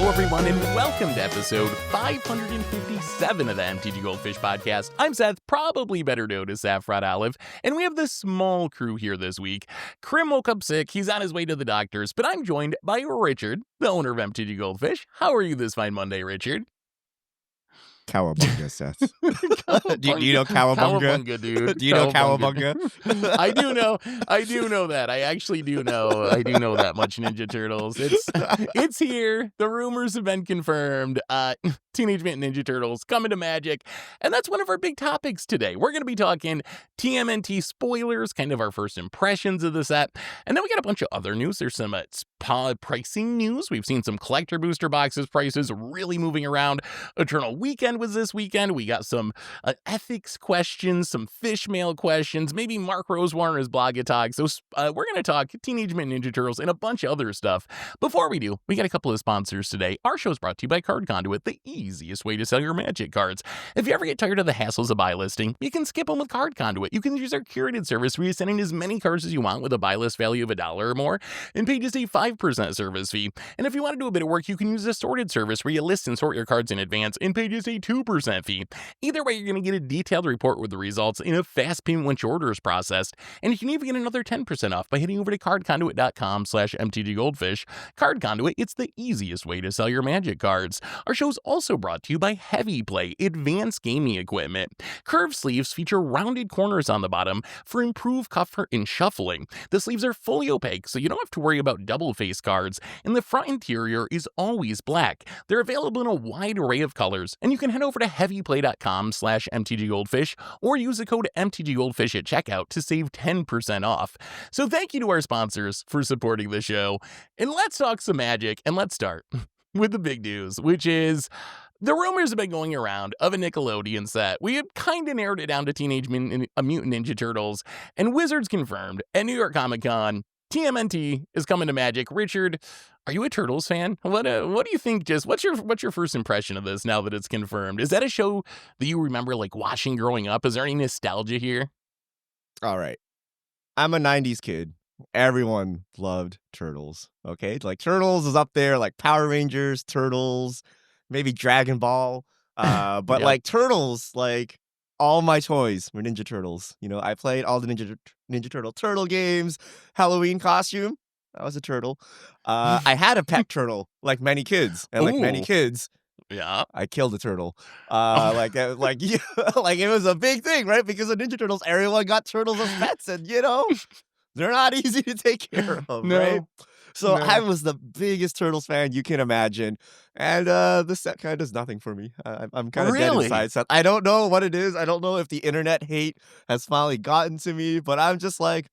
everyone, and welcome to episode 557 of the MTG Goldfish podcast. I'm Seth, probably better known as Saffron Olive, and we have this small crew here this week. Krim woke up sick, he's on his way to the doctors, but I'm joined by Richard, the owner of MTG Goldfish. How are you this fine Monday, Richard? Cowabunga, Seth. do you know Cowabunga? Cowabunga, dude. Do you know Cowabunga? I do know that. I actually do know. I do know that much Ninja Turtles. It's here. The rumors have been confirmed. Teenage Mutant Ninja Turtles coming to Magic. And that's one of our big topics today. We're going to be talking TMNT spoilers, kind of our first impressions of the set. And then we got a bunch of other news. There's some pricing news. We've seen some collector booster boxes prices really moving around. Eternal Weekend was this weekend. We got some ethics questions, some fish mail questions, maybe Mark Rosewater and his blog talk. So we're going to talk Teenage Mutant Ninja Turtles and a bunch of other stuff. Before we do, we got a couple of sponsors today. Our show is brought to you by Card Conduit, the easiest way to sell your Magic cards. If you ever get tired of the hassles of buy listing, you can skip them with Card Conduit. You can use our curated service where you send in as many cards as you want with a buy list value of $1 or more and pay just a 5% service fee. And if you want to do a bit of work, you can use a sorted service where you list and sort your cards in advance and pay just a 2% fee. Either way, you're going to get a detailed report with the results in a fast payment once your order is processed. And you can even get another 10% off by heading over to cardconduit.com/MTGGoldfish. Card Conduit, it's the easiest way to sell your Magic cards. Our show's also brought to you by Heavy Play, advanced gaming equipment. Curved sleeves feature rounded corners on the bottom for improved comfort in shuffling. The sleeves are fully opaque, so you don't have to worry about double-face cards, and the front interior is always black. They're available in a wide array of colors, and you can head over to heavyplay.com/MTGGoldfish or use the code MTGGoldfish at checkout to save 10% off. So thank you to our sponsors for supporting the show. And let's talk some Magic, and let's start with the big news, which is the rumors have been going around of a Nickelodeon set. We had kind of narrowed it down to Teenage Mutant Ninja Turtles, and Wizards confirmed at New York Comic Con, TMNT is coming to Magic. Richard, are you a Turtles fan? What do you think? Just what's your first impression of this now that it's confirmed? Is that a show that you remember like watching growing up? Is there any nostalgia here? All right. I'm a 90s kid. Everyone loved Turtles. Okay? Like Turtles is up there, like Power Rangers, Turtles, maybe Dragon Ball. But Yep. like Turtles, like all my toys were Ninja Turtles. You know, I played all the Ninja Turtle games, Halloween costume. I was a turtle. I had a pet turtle, like many kids, and like many Ooh. kids, Yeah. I killed a turtle. Like yeah, like it was a big thing, right? Because of Ninja Turtles, everyone got turtles as pets, and you know, they're not easy to take care of, No. right? So No. I was the biggest Turtles fan you can imagine, and this set kind of does nothing for me. I'm kind of dead Really? inside. Seth. I don't know what it is. I don't know if the internet hate has finally gotten to me, but I'm just like,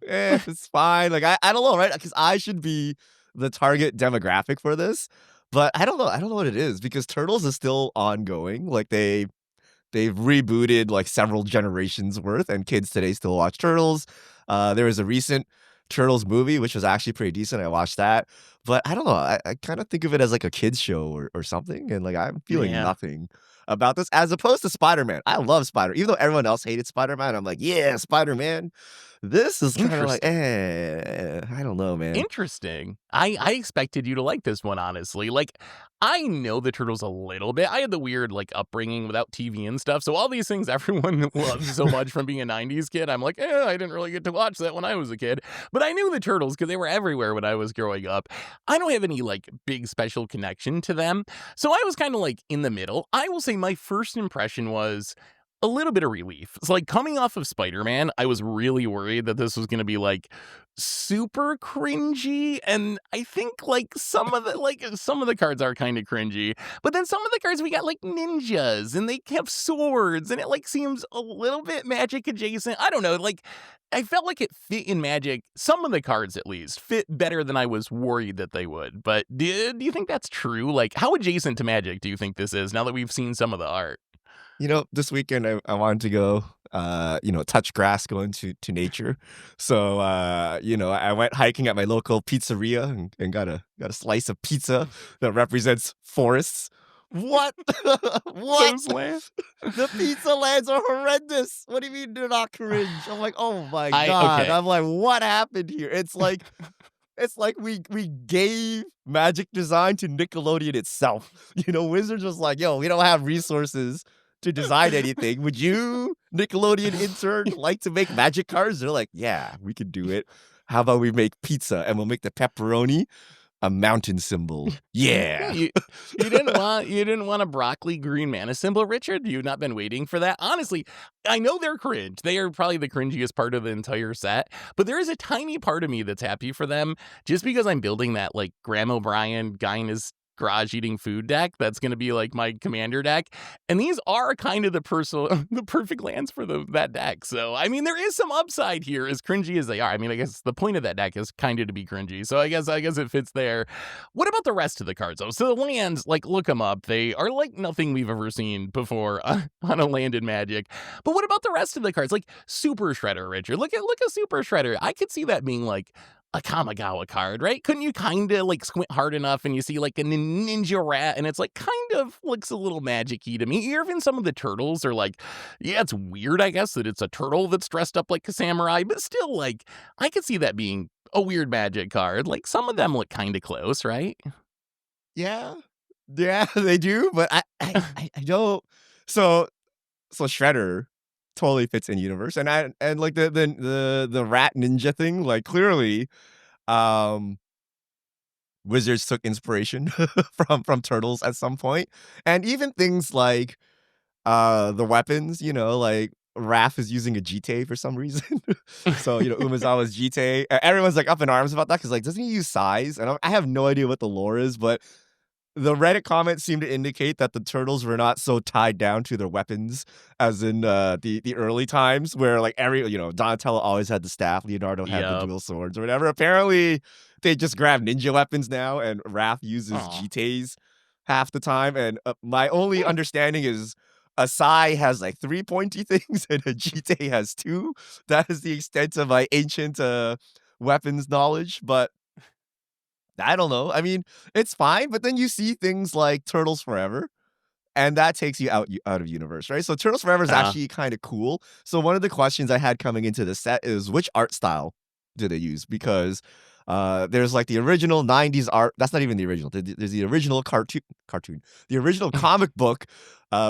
it's fine. Like I don't know, right? Because I should be the target demographic for this, but I don't know. I don't know what it is because Turtles is still ongoing. Like they've rebooted like several generations worth, and kids today still watch Turtles. There was a recent Turtles movie, which was actually pretty decent. I watched that, but I don't know. I kind of think of it as like a kid's show or something, and like I'm feeling Yeah. nothing about this as opposed to Spider-Man. I love Spider, even though everyone else hated Spider-Man. I'm like, yeah, Spider-Man. This is kind of like, I don't know, man. Interesting. I expected you to like this one, honestly. Like, I know the Turtles a little bit. I had the weird, like, upbringing without TV and stuff. So all these things everyone loves so much from being a 90s kid, I'm like, I didn't really get to watch that when I was a kid. But I knew the Turtles because they were everywhere when I was growing up. I don't have any, like, big special connection to them. So I was kind of, like, in the middle. I will say my first impression was a little bit of relief. It's like coming off of Spider-Man, I was really worried that this was going to be like super cringy, and I think like some of the cards are kind of cringy, but then some of the cards we got like ninjas and they have swords and it like seems a little bit Magic adjacent. I don't know, like I felt like it fit in Magic. Some of the cards at least fit better than I was worried that they would. But do you think that's true? Like how adjacent to Magic do you think this is now that we've seen some of the art? You know, this weekend I wanted to go, touch grass, go into nature. So, I went hiking at my local pizzeria and got a slice of pizza that represents forests. What? What? Those lands? The pizza lands are horrendous. What do you mean they're not cringe? I'm like, oh my God. okay. I'm like, what happened here? It's like It's like we gave Magic Design to Nickelodeon itself. Wizards was like, "Yo, we don't have resources to design anything. Would you, Nickelodeon intern, like to make Magic cards?" They're like, "Yeah, we could do it. How about we make pizza and we'll make the pepperoni a mountain symbol? Yeah, Yeah." you didn't want a broccoli green mana symbol, Richard? You've not been waiting for that? Honestly, I know they're cringe. They are probably the cringiest part of the entire set, but there is a tiny part of me that's happy for them just because I'm building that like Graham O'Brien guy in his garage eating food deck that's going to be like my commander deck, and these are kind of the the perfect lands for that deck. So I mean, there is some upside here, as cringy as they are. I mean, I guess the point of that deck is kind of to be cringy, so I guess it fits there. What about the rest of the cards, though? So the lands, like, look them up. They are like nothing we've ever seen before on a land in Magic. But what about the rest of the cards? Like Super Shredder, Richard. Look at Super Shredder. I could see that being like a Kamigawa card, right? Couldn't you kind of like squint hard enough and you see like a ninja rat and it's like kind of looks a little magic-y to me. Even some of the turtles are like, yeah, it's weird, I guess, that it's a turtle that's dressed up like a samurai, but still, like, I could see that being a weird Magic card. Like, some of them look kind of close, right? Yeah. Yeah, they do, but I don't. So Shredder totally fits in universe, and like the rat ninja thing, like clearly, um, Wizards took inspiration from turtles at some point, and even things like the weapons, like Raph is using a Jite for some reason. So, Umezawa's Jite. Everyone's like up in arms about that because, like, doesn't he use size? And I have no idea what the lore is, but the Reddit comments seem to indicate that the turtles were not so tied down to their weapons as in the early times where like Donatello always had the staff, Leonardo had the Yep. dual swords or whatever. Apparently, they just grab ninja weapons now, and Raph uses Aw. Jites half the time. And my only Hmm. understanding is a Sai has like 3 pointy things and a Jite has 2. That is the extent of my ancient weapons knowledge, but I don't know. I mean, it's fine, but then you see things like Turtles Forever, and that takes you out of universe, right? So Turtles Forever is Uh, actually kind of cool. So one of the questions I had coming into the set is which art style do they use? Because there's like the original 90s art. That's not even the original. There's the original cartoon, the original comic book,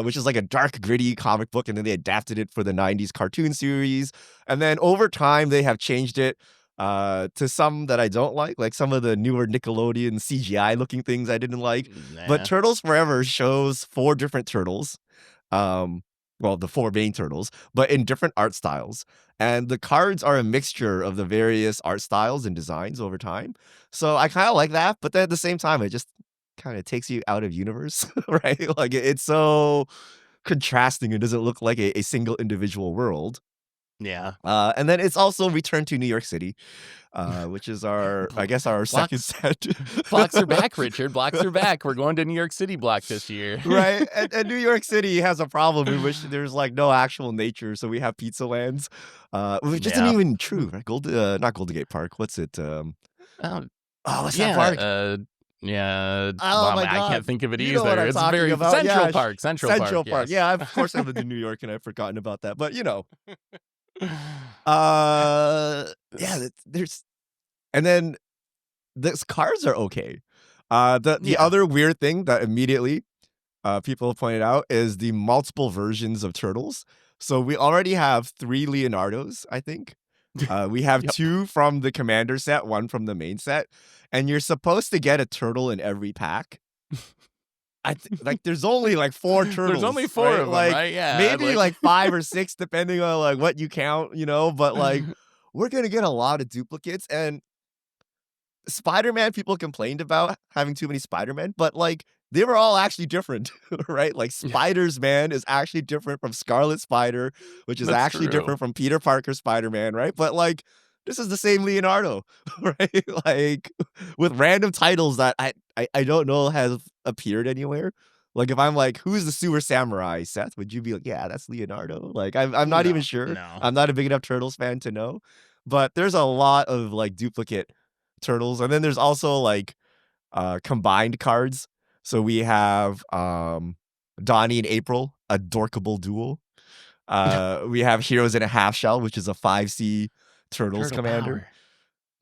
which is like a dark, gritty comic book, and then they adapted it for the 90s cartoon series. And then over time, they have changed it to some that I don't like some of the newer Nickelodeon CGI looking things I didn't like. But nah. Turtles Forever shows 4 different turtles. Um, well, the 4 main turtles, but in different art styles. And the cards are a mixture of the various art styles and designs over time. So I kind of like that, but then at the same time, it just kind of takes you out of universe, right? Like it's so contrasting. It doesn't look like a single individual world. Yeah. And then it's also Return to New York City, which is I guess, our second Blocks set. blocks are back, Richard. Blocks are back. We're going to New York City block this year. Right? And New York City has a problem in which there's like no actual nature, so we have pizza lands, which isn't Yeah. even true, right? Not Golden Gate Park. What's it? Oh, Oh, what's that yeah. park? Yeah. Oh Well, my I can't god. think of it You know what either. I'm It's talking very about. Central Yeah, Park. Central Park. Central Park. Yes. Yeah, of course I've been to New York and I've forgotten about that. But yeah, there's and then these cars are okay. The Yeah. other weird thing that immediately people have pointed out is the multiple versions of turtles. So we already have 3 Leonardos, I think. We have Yep. 2 from the commander set, 1 from the main set, and you're supposed to get a turtle in every pack. Like there's only like 4 There's only turtles, 4 right? of them, Like right? Yeah. maybe Like. like 5 or 6 depending on like what you count, but like we're going to get a lot of duplicates. And Spider-Man, people complained about having too many Spider-Man, but like they were all actually different, right? Like Spider's Man is actually different from Scarlet Spider, which is That's actually true. different from Peter Parker Spider-Man, right? But like this is the same Leonardo, right? Like with random titles that I don't know have appeared anywhere. Like if I'm like, who's the sewer samurai, Seth? Would you be like, yeah, that's Leonardo? Like I'm not even No. sure. No. I'm not a big enough Turtles fan to know. But there's a lot of like duplicate turtles. And then there's also like combined cards. So we have Donnie and April, a dorkable duel. We have Heroes in a Half Shell, which is a 5C Turtles Turtle commander.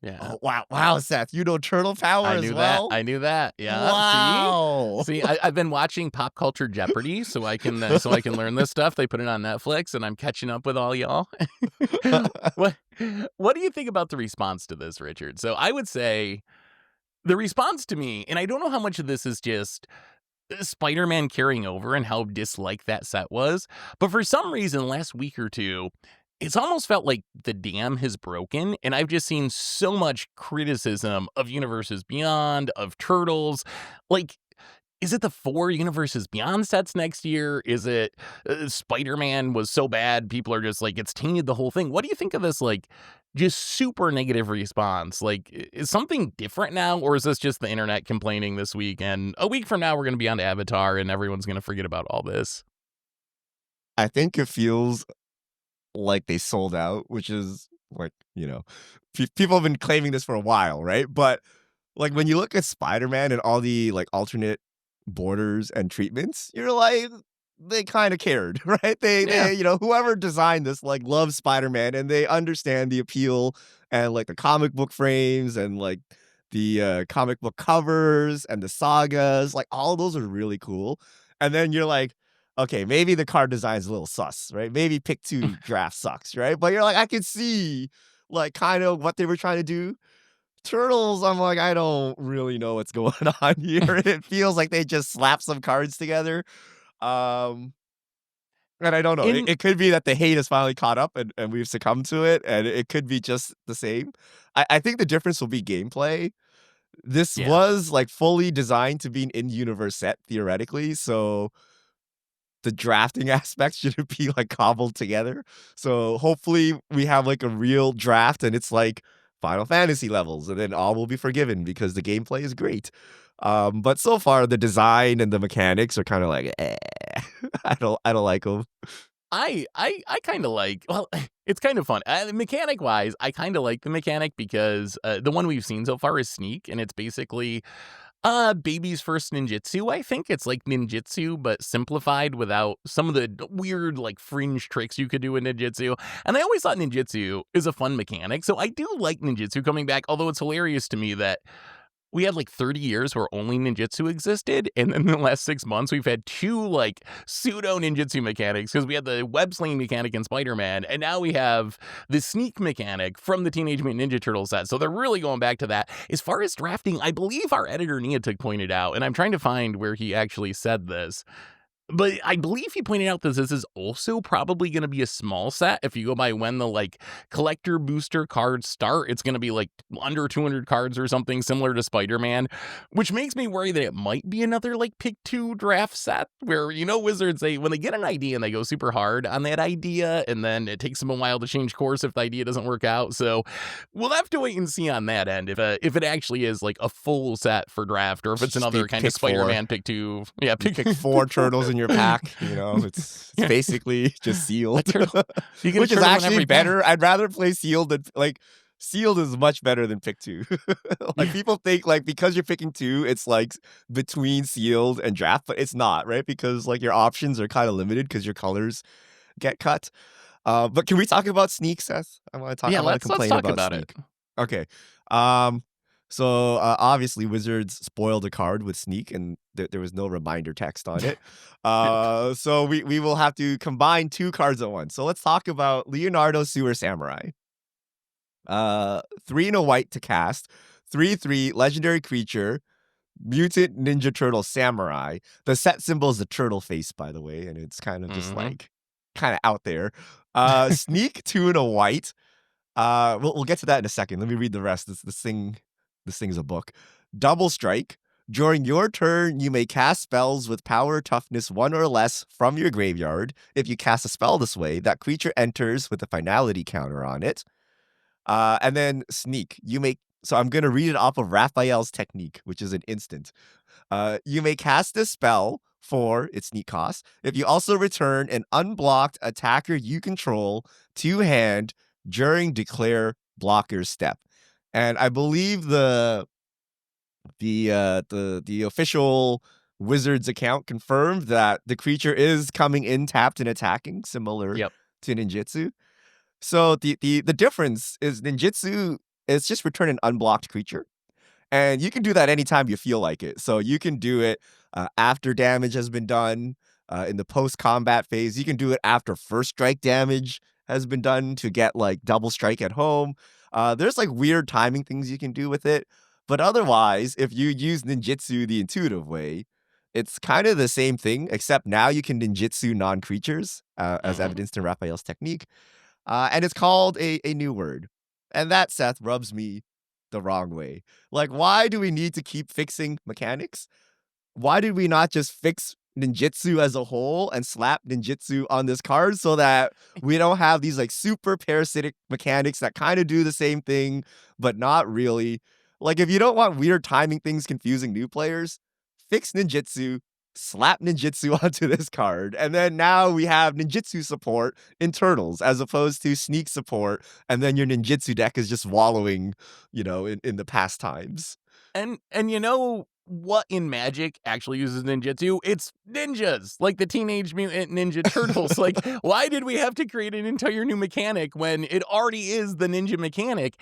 power. Yeah. Oh, wow, Seth, you know turtle power I as knew that. well? I knew that. Yeah. See? Wow. See, I've been watching Pop Culture Jeopardy so I can learn this stuff. They put it on Netflix, and I'm catching up with all y'all. what What do you think about the response to this, Richard? So I would say the response to me, and I don't know how much of this is just Spider-Man carrying over and how disliked that set was, but for some reason, last week or two, it's almost felt like the dam has broken, and I've just seen so much criticism of Universes Beyond, of Turtles. Like, is it the 4 Universes Beyond sets next year? Is it Spider-Man was so bad, people are just like, it's tainted the whole thing? What do you think of this, like, just super negative response? Like, is something different now, or is this just the internet complaining this week, and a week from now, we're gonna be on to Avatar, and everyone's gonna forget about all this? I think it feels like they sold out, which is like, people have been claiming this for a while, right? But like when you look at Spider-Man and all the like alternate borders and treatments, you're like, they kind of cared, right? Yeah. Whoever designed this like loves Spider-Man and they understand the appeal and like the comic book frames and like the comic book covers and the sagas, like all those are really cool. And then you're like, okay, maybe the card design's a little sus, right? Maybe pick two draft sucks, right? But you're like, I can see like kind of what they were trying to do. Turtles, I'm like, I don't really know what's going on here. It feels like they just slapped some cards together. Um, and I don't know. It, In it could be that the hate has finally caught up and we've succumbed to it, and it could be just the same. I think the difference will be gameplay. This Yeah. was like fully designed to be an in-universe set, theoretically. So the drafting aspect shouldn't be like cobbled together. So hopefully we have like a real draft and it's like Final Fantasy levels, and then all will be forgiven because the gameplay is great. But so far the design and the mechanics are kind of like, I don't like them. I kinda like, well, it's kind of fun. Mechanic-wise, I kinda like the mechanic because, the one we've seen so far is Sneak, and it's basically baby's first ninjutsu. I think it's like ninjutsu, but simplified without some of the weird, like, fringe tricks you could do in ninjutsu, and I always thought ninjutsu is a fun mechanic, so I do like ninjutsu coming back, although it's hilarious to me that we had like 30 years where only ninjutsu existed, and then in the last 6 months, we've had 2, like, pseudo ninjutsu mechanics because we had the web slinging mechanic in Spider-Man, and now we have the sneak mechanic from the Teenage Mutant Ninja Turtles set, so they're really going back to that. As far as drafting, I believe our editor Niantic pointed out, and I'm trying to find where he actually said this, but I believe he pointed out that this is also probably gonna be a small set. If you go by when the, like, collector booster cards start, it's gonna be, like, under 200 cards or something similar to Spider-Man, which makes me worry that it might be another, like, pick 2 draft set where, Wizards, when they get an idea and they go super hard on that idea, and then it takes them a while to change course if the idea doesn't work out, so we'll have to wait and see on that end if it actually is, like, a full set for draft or if it's Just another be kind of pick 4. Spider-Man pick 2. Yeah, You pick 4 turtles in your pack, it's Yeah. basically just sealed. You get a Which is turtle in actually every pack. better. I'd rather play sealed than like sealed is much better than pick 2. Like Yeah. people think like because you're picking 2, it's like between sealed and draft, but it's not, right? Because like your options are kind of limited because your colors get cut. But can we talk about Sneak, Seth? Yeah, I want to let's complain talk about about it. Sneak. Okay. Um, so obviously Wizards spoiled a card with Sneak, and there was no reminder text on it. So we will have to combine 2 cards at once. So let's talk about Leonardo Sewer Samurai. 3 and a white to cast, 3/3 legendary creature, mutant ninja turtle samurai. The set symbol is the turtle face, by the way, and it's kind of just Mhm. like kind of out there. Sneak 2 and a white. We'll get to that in a second. Let me read the rest. This thing's a book. Double strike. During your turn, you may cast spells with power toughness 1 or less from your graveyard. If you cast a spell this way, that creature enters with a finality counter on it. And then sneak. So I'm gonna read it off of Raphael's technique, which is an instant. You may cast a spell for its sneak cost. If you also return an unblocked attacker you control to hand during declare blocker's step. And I believe the official Wizards account confirmed that the creature is coming in tapped and attacking, similar Yep. to ninjutsu. So the difference is ninjutsu It's just return an unblocked creature. And you can do that anytime you feel like it. So you can do it after damage has been done in the post-combat phase. You can do it after first strike damage has been done to get like double strike at home. There's like weird timing things you can do with it. But otherwise, if you use ninjutsu the intuitive way, it's kind of the same thing, except now you can ninjutsu non-creatures, as Mhm. evidenced in Raphael's technique. And it's called a new word. And that, Seth, rubs me the wrong way. Like, why do we need to keep fixing mechanics? Why did we not just fix ninjutsu as a whole and slap ninjutsu on this card so that we don't have these like super parasitic mechanics that kind of do the same thing, but not really? Like, if you don't want weird timing things confusing new players, fix ninjutsu, slap ninjutsu onto this card, and then now we have ninjutsu support in Turtles as opposed to sneak support, and then your ninjutsu deck is just wallowing, in the past times. And you know what in Magic actually uses ninjutsu? It's ninjas, like the Teenage Mutant Ninja Turtles. Like, why did we have to create an entire new mechanic when it already is the ninja mechanic?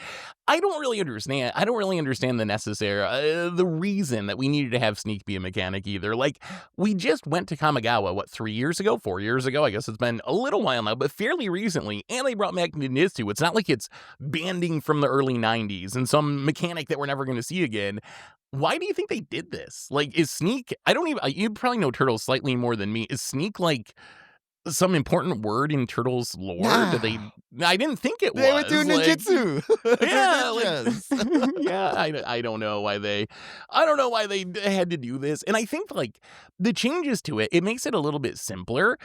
I don't really understand. I don't really understand the reason that we needed to have Sneak be a mechanic either. Like, we just went to Kamigawa, what, 3 years ago, 4 years ago? I guess it's been a little while now, but fairly recently, and they brought back ninjutsu. It's not like it's banding from the early 90s and some mechanic that we're never going to see again. Why do you think they did this? Like, is Sneak, I don't even, you probably know Turtles slightly more than me. Is Sneak like some important word in Turtles lore? Nah, I didn't think it they would do was. Like, ninjutsu. They're yeah, like, ninjas. yeah, I don't know why I don't know why they had to do this. And I think like the changes to it, it makes it a little bit simpler.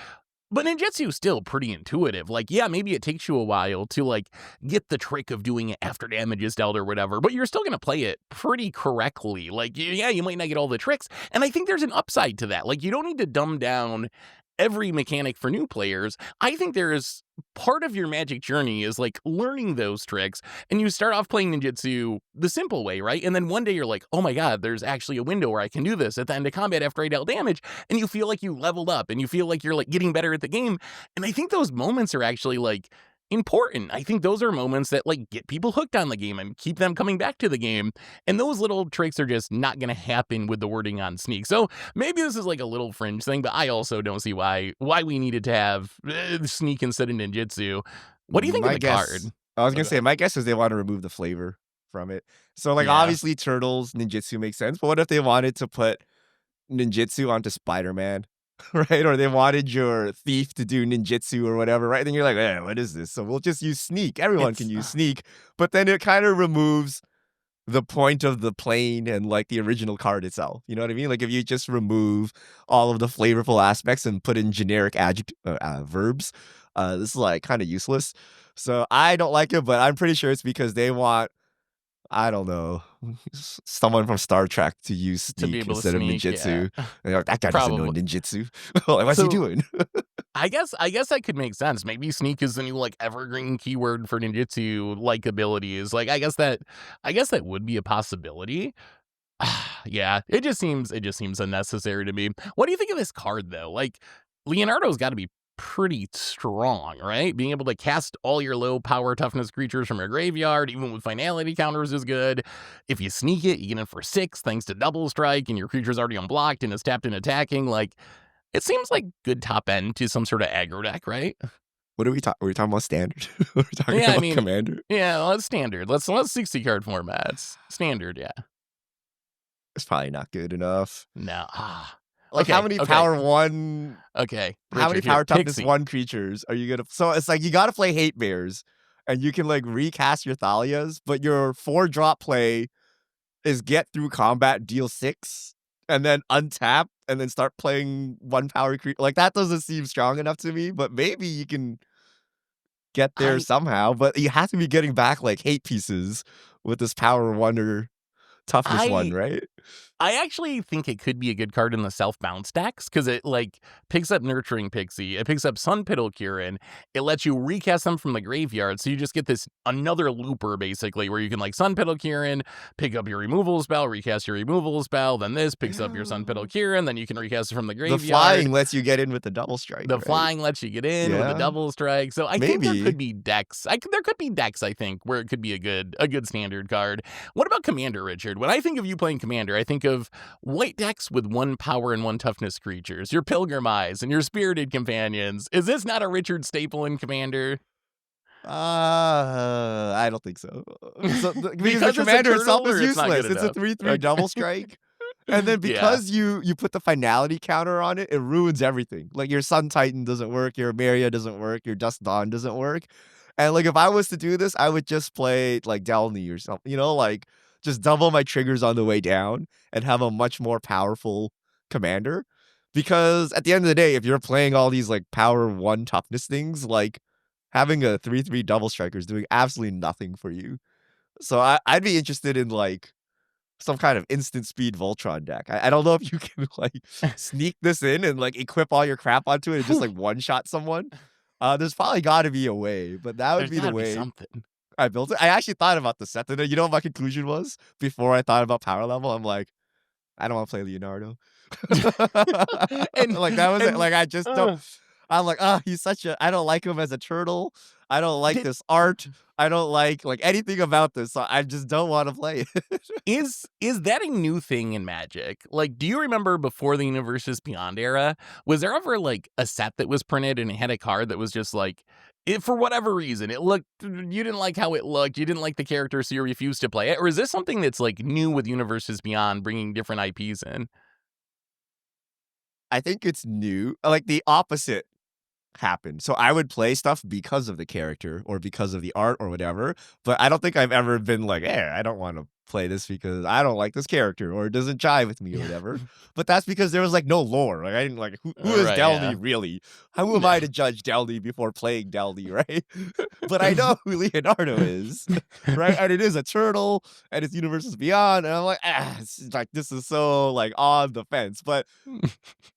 But ninjutsu is still pretty intuitive. Like, yeah, maybe it takes you a while to like get the trick of doing it after damage is dealt or whatever, but you're still gonna play it pretty correctly. Like, yeah, you might not get all the tricks, and I think there's an upside to that. Like, you don't need to dumb down every mechanic for new players. I think there is part of your Magic journey is like learning those tricks, and you start off playing ninjutsu the simple way, right? And then one day you're like, oh my god, there's actually a window where I can do this at the end of combat after I dealt damage, and you feel like you leveled up and you feel like you're like getting better at the game. And I think those moments are actually like important. I think those are moments that like get people hooked on the game and keep them coming back to the game. And those little tricks are just not going to happen with the wording on Sneak. So maybe this is like a little fringe thing, but I also don't see why we needed to have Sneak instead of ninjutsu. What do you think of My the card? guess, I was Oh, gonna go say, ahead. my guess is they want to remove the flavor from it. So, like, Yeah. obviously, Turtles, ninjutsu makes sense, but what if they wanted to put ninjutsu onto Spider-Man, right? Or they wanted your thief to do ninjutsu or whatever, right? Then you're like, what is this? So we'll just use sneak. Everyone can It's use sneak, but then it kind of removes the point of the plane and like the original card itself. You know what I mean? Like if you just remove all of the flavorful aspects and put in generic verbs, this is like kind of useless. So I don't like it, but I'm pretty sure it's because they want, I don't know, someone from Star Trek to use to be sneak able to instead of sneak, yeah. ninjutsu. And they're like, that guy doesn't know Probably. ninjutsu. Like, what's he So doing? I guess that could make sense. Maybe sneak is the new like evergreen keyword for ninjutsu like abilities. Like I guess that would be a possibility. Yeah, it just seems unnecessary to me. What do you think of this card though? Like Leonardo's got to be pretty strong, right? Being able to cast all your low power toughness creatures from your graveyard, even with finality counters, is good. If you sneak it, you get in for 6 thanks to double strike, and your creature's already unblocked and is tapped and attacking. Like it seems like good top end to some sort of aggro deck, right? What are we talking? Are we talking about standard? We're talking Yeah, I about mean, commander. yeah, well, it's standard. Let's 60 card formats. Standard, yeah. It's probably not good enough. No. Like Okay, okay, okay. how many Richard, here, power toughness Pixie. 1 creatures are you gonna, so it's like you gotta play hate bears, and you can like recast your Thalias, but your 4-drop play is get through combat, deal 6, and then untap, and then start playing 1 power creature. Like that doesn't seem strong enough to me, but maybe you can get there I somehow. But you have to be getting back like hate pieces with this power 1 or toughness 1, I right? I actually think it could be a good card in the self-bounce decks because it, like, picks up Nurturing Pixie, it picks up Sun Piddle Kieran, it lets you recast them from the graveyard, so you just get this another looper, basically, where you can, like, Sun Piddle Kieran, pick up your removal spell, recast your removal spell, then this picks up your Sun Piddle Kieran, then you can recast it from the The graveyard. flying lets you get in with the double strike, The right? flying lets you get in with the Yeah. double strike, so I think there Maybe. could be decks. There could be decks, I think, where it could be a good standard card. What about Commander, Richard? When I think of you playing Commander, I think of white decks with 1 power and 1 toughness creatures, your Pilgrim Eyes and your Spirited Companions. Is this not a Richard staple in Commander? I don't think so. So because Because the it's a commander itself turtle is or it's not good useless. It's a enough? 3/3 Okay. double strike. And then Yeah. because you put the finality counter on it, it ruins everything. Like your Sun Titan doesn't work, your Maria doesn't work, your Dusk Dawn doesn't work. And like if I was to do this, I would just play like Delny or something, like just double my triggers on the way down and have a much more powerful commander. Because at the end of the day, if you're playing all these like power 1 toughness things, like having a 3/3 double striker is doing absolutely nothing for you. So I'd be interested in like some kind of instant speed Voltron deck. I don't know if you can like sneak this in and like equip all your crap onto it and just like one shot someone. There's probably got to be a way, but that would There's be the gotta be way something. I built it. I actually thought about the set, and you know what my conclusion was before I thought about power level. I'm like, I don't want to play Leonardo. And Like that was it. and Like I just don't. I'm like, he's such a. I don't like him as a turtle. I don't like did this art. I don't like anything about this. So I just don't want to play it. Is that a new thing in Magic? Like, do you remember before the Universes Beyond era, was there ever like a set that was printed and it had a card that was just like, it, for whatever reason, it looked, you didn't like how it looked, you didn't like the character, so you refused to play it? Or is this something that's like new with Universes Beyond, bringing different IPs in? I think it's new. Like the opposite happened. So I would play stuff because of the character or because of the art or whatever. But I don't think I've ever been like, I don't want to play this because I don't like this character or it doesn't jive with me or whatever. But that's because there was like no lore. Like I didn't like who is Right, Delny yeah. really? How am I to judge Delny before playing Delny, right? But I know who Leonardo is, right? And it is a turtle and it's Universes Beyond. And I'm like, it's like this is so like on the fence. But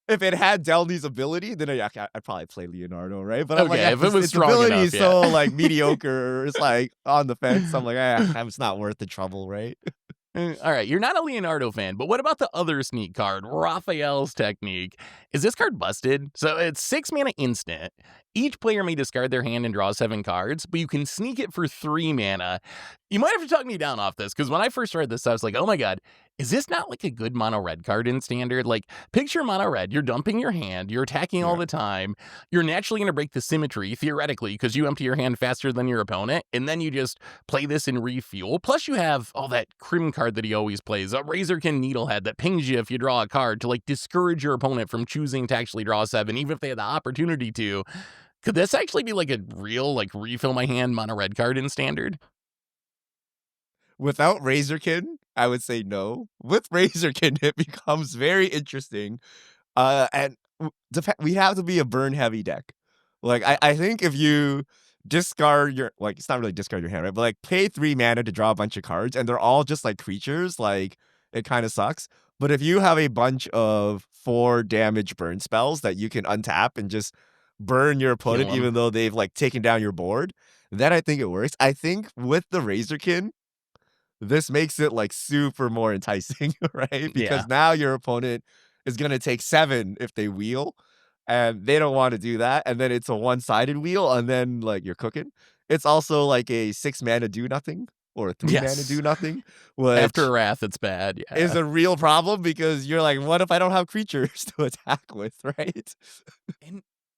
if it had Delny's ability, then I'd probably play Leonardo, right? But I'm like, Okay, if it was its strong ability enough, is yeah. so like mediocre. It's like on the fence. I'm like, it's not worth the trouble, right? All right, you're not a Leonardo fan, but what about the other sneak card, Raphael's Technique? Is this card busted? So it's 6 mana instant. Each player may discard their hand and draw 7 cards, but you can sneak it for 3 mana. You might have to talk me down off this, because when I first read this, I was like, oh my god, is this not like a good mono red card in standard? Like, picture mono red, you're dumping your hand, you're attacking all the time, you're naturally going to break the symmetry, theoretically, because you empty your hand faster than your opponent, and then you just play this and refuel. Plus, you have that Crim card that he always plays, a Razorkin Needlehead that pings you if you draw a card to like discourage your opponent from choosing to actually draw 7, even if they had the opportunity to. Could this actually be like a real like refill my hand mono red card in standard? Without Razorkin, I would say no. With Razorkin, it becomes very interesting. And we have to be a burn heavy deck. Like I think if you discard your it's not really discard your hand, right? But like pay 3 mana to draw a bunch of cards, and they're all just like creatures, like it kind of sucks. But if you have a bunch of 4 damage burn spells that you can untap and just burn your opponent, 'Em. even though they've like taken down your board, then I think it works. I think with the Razorkin, this makes it like super more enticing, right? Yeah. Because now your opponent is going to take 7 if they wheel, and they don't want to do that. And then it's a one-sided wheel, and then like you're cooking. It's also like a 6 mana do nothing or a 3 mana Yes. do nothing, which After Wrath, it's bad. Yeah. is a real problem because you're like, what if I don't have creatures to attack with, right?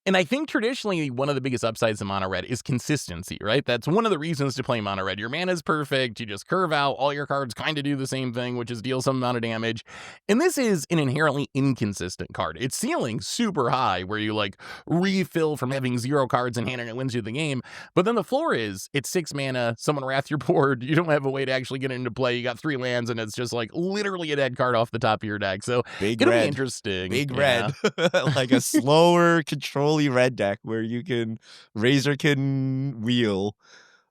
And I think traditionally one of the biggest upsides of mono red is consistency, right? That's one of the reasons to play mono red. Your mana's perfect. You just curve out. All your cards kind of do the same thing, which is deal some amount of damage. And this is an inherently inconsistent card. Its ceiling super high, where you like refill from having 0 cards in hand and it wins you the game. But then the floor is it's 6 mana. Someone wrath your board. You don't have a way to actually get it into play. You got 3 lands, and it's just like literally a dead card off the top of your deck. So Big it'll red. be interesting. Big Yeah. red. Like a slower, controlly red deck where you can Razorkin wheel.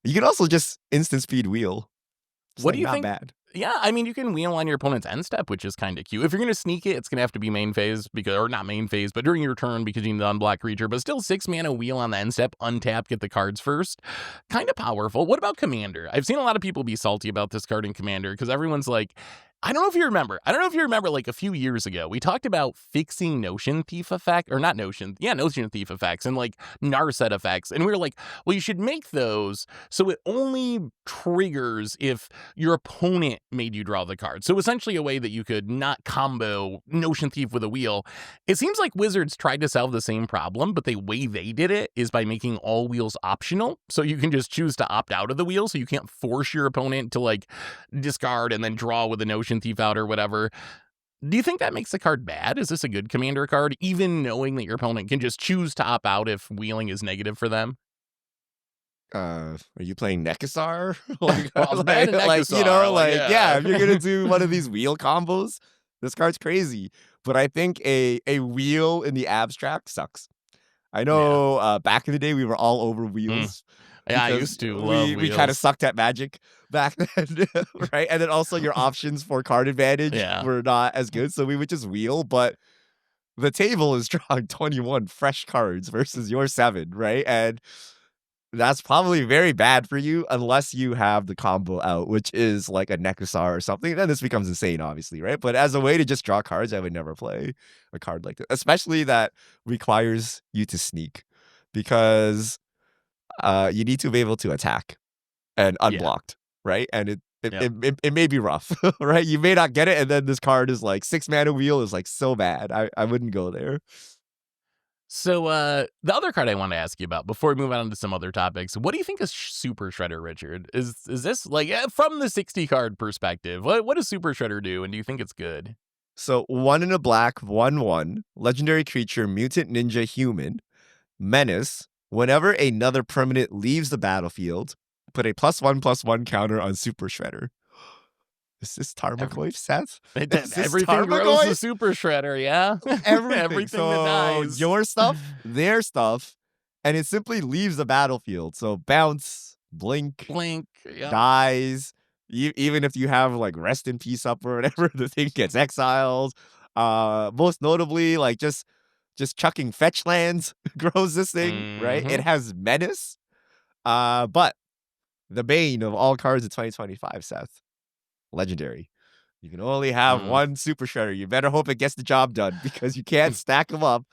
You can also just instant speed wheel. It's What like do you not think? bad. Yeah, I mean, you can wheel on your opponent's end step, which is kind of cute. If you're going to sneak it, it's going to have to be main phase, or not main phase, but during your turn because you need to unblock creature. But still, 6 mana wheel on the end step, untap, get the cards first. Kind of powerful. What about Commander? I've seen a lot of people be salty about this card in Commander because everyone's like, I don't know if you remember. I don't know if you remember, like a few years ago, we talked about fixing Notion Thief effect, or not Notion, yeah, Notion Thief effects and like Narset effects. And we were like, well, you should make those so it only triggers if your opponent made you draw the card. So essentially a way that you could not combo Notion Thief with a wheel. It seems like Wizards tried to solve the same problem, but the way they did it is by making all wheels optional. So you can just choose to opt out of the wheel, so you can't force your opponent to like discard and then draw with a Notion Thief out or whatever. Do you think that makes the card bad? Is this a good Commander card, even knowing that your opponent can just choose to opt out if wheeling is negative for them? Are you playing Nekasar? like, Well, I was bad at like, Nekasar, yeah, yeah. if you're gonna do one of these wheel combos, this card's crazy. But I think a wheel in the abstract sucks. I Yeah. know back in the day we were all over Mm. wheels Yeah, I because used to love we kind of wheels. sucked at Magic back then, right? And then also your options for card advantage Yeah. were not as good, so we would just wheel. But the table is drawing 21 fresh cards versus your 7, right? And that's probably very bad for you unless you have the combo out, which is like a Nekasar or something. Then this becomes insane, obviously, right? But as a way to just draw cards, I would never play a card like this, especially that requires you to sneak because you need to be able to attack and Yeah. unblocked, right? And Yep. it may be rough, right? You may not get it, and then this card is like 6 mana wheel is like so bad. I wouldn't go there. So, the other card I want to ask you about before we move on to some other topics, what do you think is Super Shredder, Richard? Is this like from the 60 card perspective? What does Super Shredder do, and do you think it's good? So 1 in a black, 1/1, legendary creature, mutant ninja human, menace. Whenever another permanent leaves the battlefield, put a +1/+1 counter on Super Shredder. Is this Every, Tarmogoyf, Seth? Is this everything grows the Tarmogoyf? Super Shredder, yeah. Everything. Everything that So dies. your stuff, their stuff, and it simply leaves the battlefield. So bounce, blink, Blink. Yep. dies. Even if you have like rest in peace up or whatever, the thing gets exiled. Most notably, like just chucking fetch lands grows this thing, right? It Hmm. has menace. But the bane of all cards of 2025, Seth, legendary. You can only have Mm. one Super Shredder. You better hope it gets the job done because you can't stack them up.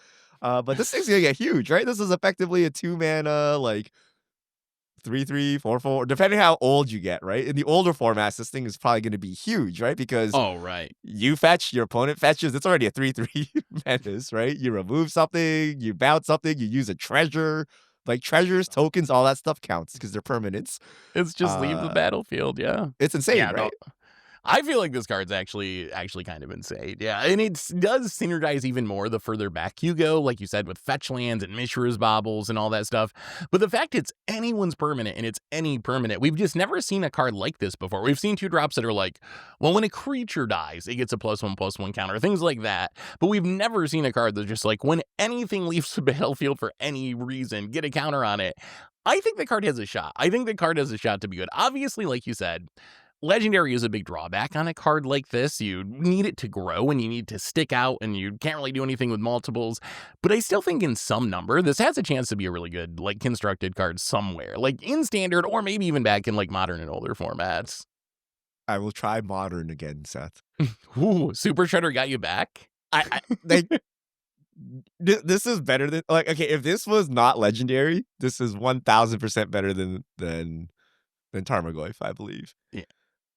But this thing's gonna get huge, right? This is effectively a 2 mana, like 3/3, 4/4, depending how old you get, right? In the older formats, this thing is probably gonna be huge, right? Because Oh, right. you fetch, your opponent fetches. It's already a 3/3 menace, right? You remove something, you bounce something, you use a treasure. Like treasures, tokens, all that stuff counts because they're permanents. It's just leave the Uh, battlefield, yeah. it's insane, Yeah, no, right? I feel like this card's actually kind of insane. Yeah, and it does synergize even more the further back you go, like you said, with fetch lands and Mishra's baubles and all that stuff. But the fact it's anyone's permanent and it's any permanent, we've just never seen a card like this before. We've seen 2 drops that are like, well, when a creature dies, it gets a +1/+1 counter, things like that. But we've never seen a card that's just like, when anything leaves the battlefield for any reason, get a counter on it. I think the card has a shot. I think the card has a shot to be good. Obviously, like you said, legendary is a big drawback on a card like this. You need it to grow and you need to stick out, and you can't really do anything with multiples. But I still think in some number, this has a chance to be a really good, like, constructed card somewhere, like in standard or maybe even back in like modern and older formats. I will try modern again, Seth. Ooh, Super Shredder got you back? I like this is better than like okay, if this was not legendary, this is 1000% better than Tarmogoyf, I believe. Yeah,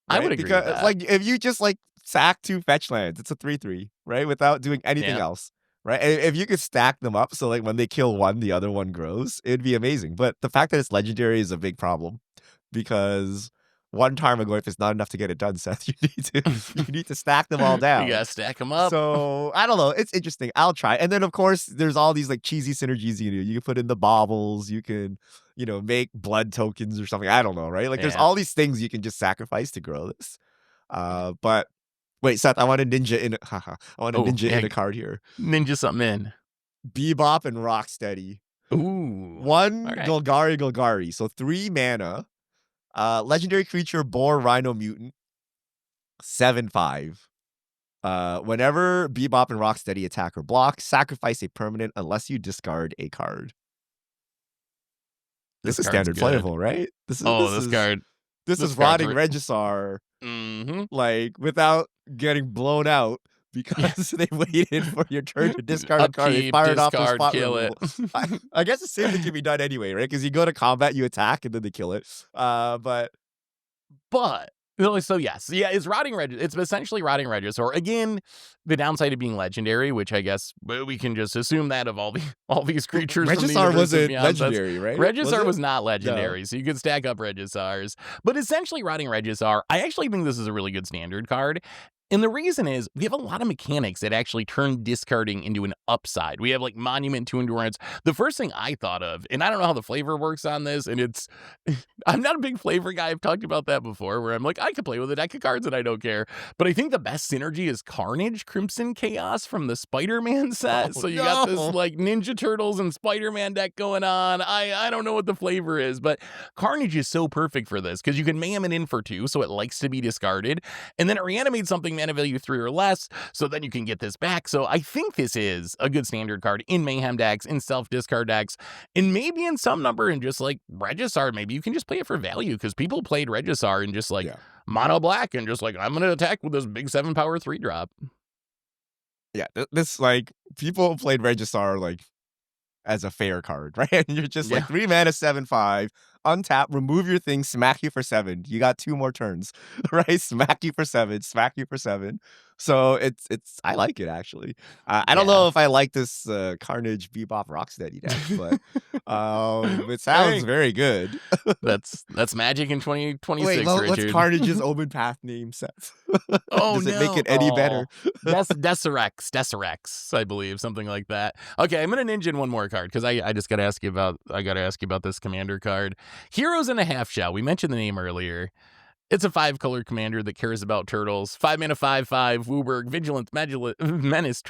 I would Right? agree with Because that. like if you just like sack 2 fetch lands, it's a 3/3, right? Without doing anything Yeah. else. Right? And if you could stack them up so like when they kill one, the other one grows, it'd be amazing. But the fact that it's legendary is a big problem because one Tarmogoyf is not enough to get it done, Seth. You need to stack them all You down. gotta stack them up. So I don't know. It's interesting. I'll try. And then of course there's all these like cheesy synergies you can do. You can put in the baubles. You can, make blood tokens or something. I don't know, right? Like there's Yeah. all these things you can just sacrifice to grow this. But wait, Seth, I want a ninja in. Haha, I want a Oh, ninja yeah. in a card here. Ninja something in. Bebop and Rocksteady. Ooh. One All right. Golgari. So 3 mana. Legendary creature, boar, rhino, mutant. 7/5. Whenever Bebop and Rocksteady attack or block, sacrifice a permanent unless you discard a card. This is card's standard good. playable, right? This This card. is card's Rotting Regisar, like without getting blown out because they waited for your turn to discard a card. They Upkeep, fired off their discard, spot kill removal. it. I guess the same thing can be done anyway, right? Because you go to combat, you attack, and then they kill it. But So yes, yeah, it's Rotting Regis. It's essentially Rotting Regisaur. Again, the downside of being legendary, which I guess we can just assume that of all these creatures. Regisar wasn't legendary, right? Regisar was not legendary, so you could stack up Regisars. But essentially, Rotting Regisar, I actually think this is a really good standard card. And the reason is we have a lot of mechanics that actually turn discarding into an upside. We have like Monument to Endurance. The first thing I thought of, and I don't know how the flavor works on this, and it's, I'm not a big flavor guy. I've talked about that before where I'm like, I could play with a deck of cards and I don't care. But I think the best synergy is Carnage, Crimson Chaos from the Spider-Man set. So you got this like Ninja Turtles and Spider-Man deck going on. I don't know what the flavor is, but Carnage is so perfect for this because you can mayhem it in for 2, so it likes to be discarded. And then it reanimates something mana value 3 or less, so then you can get this back. So I think this is a good standard card in Mayhem decks, in self-discard decks, and maybe in some number in just like Regisar. Maybe you can just play it for value because people played Regisar in just like mono black and just like, I'm going to attack with this big 7 power 3 drop. Yeah, this like people played Regisar like as a fair card, right? And you're just like 3 mana, 7/5, untap, remove your thing, smack you for 7. You got 2 more turns, right? Smack you for 7, smack you for 7. So it's I like it actually. I don't know if I like this Carnage Bebop Rocksteady deck, but it sounds very good. That's Magic in 2026. Wait, Richard. what's Carnage's Omen Path name, Seth? Oh, Does it make it any better? Deserex, I believe, something like that. Okay, I'm gonna ninja in one more card because I just gotta ask you about this commander card. Heroes in a Half Shell. We mentioned the name earlier. It's a 5-color commander that cares about turtles. 5 mana, 5/5, Wooburg, Vigilance, Menace,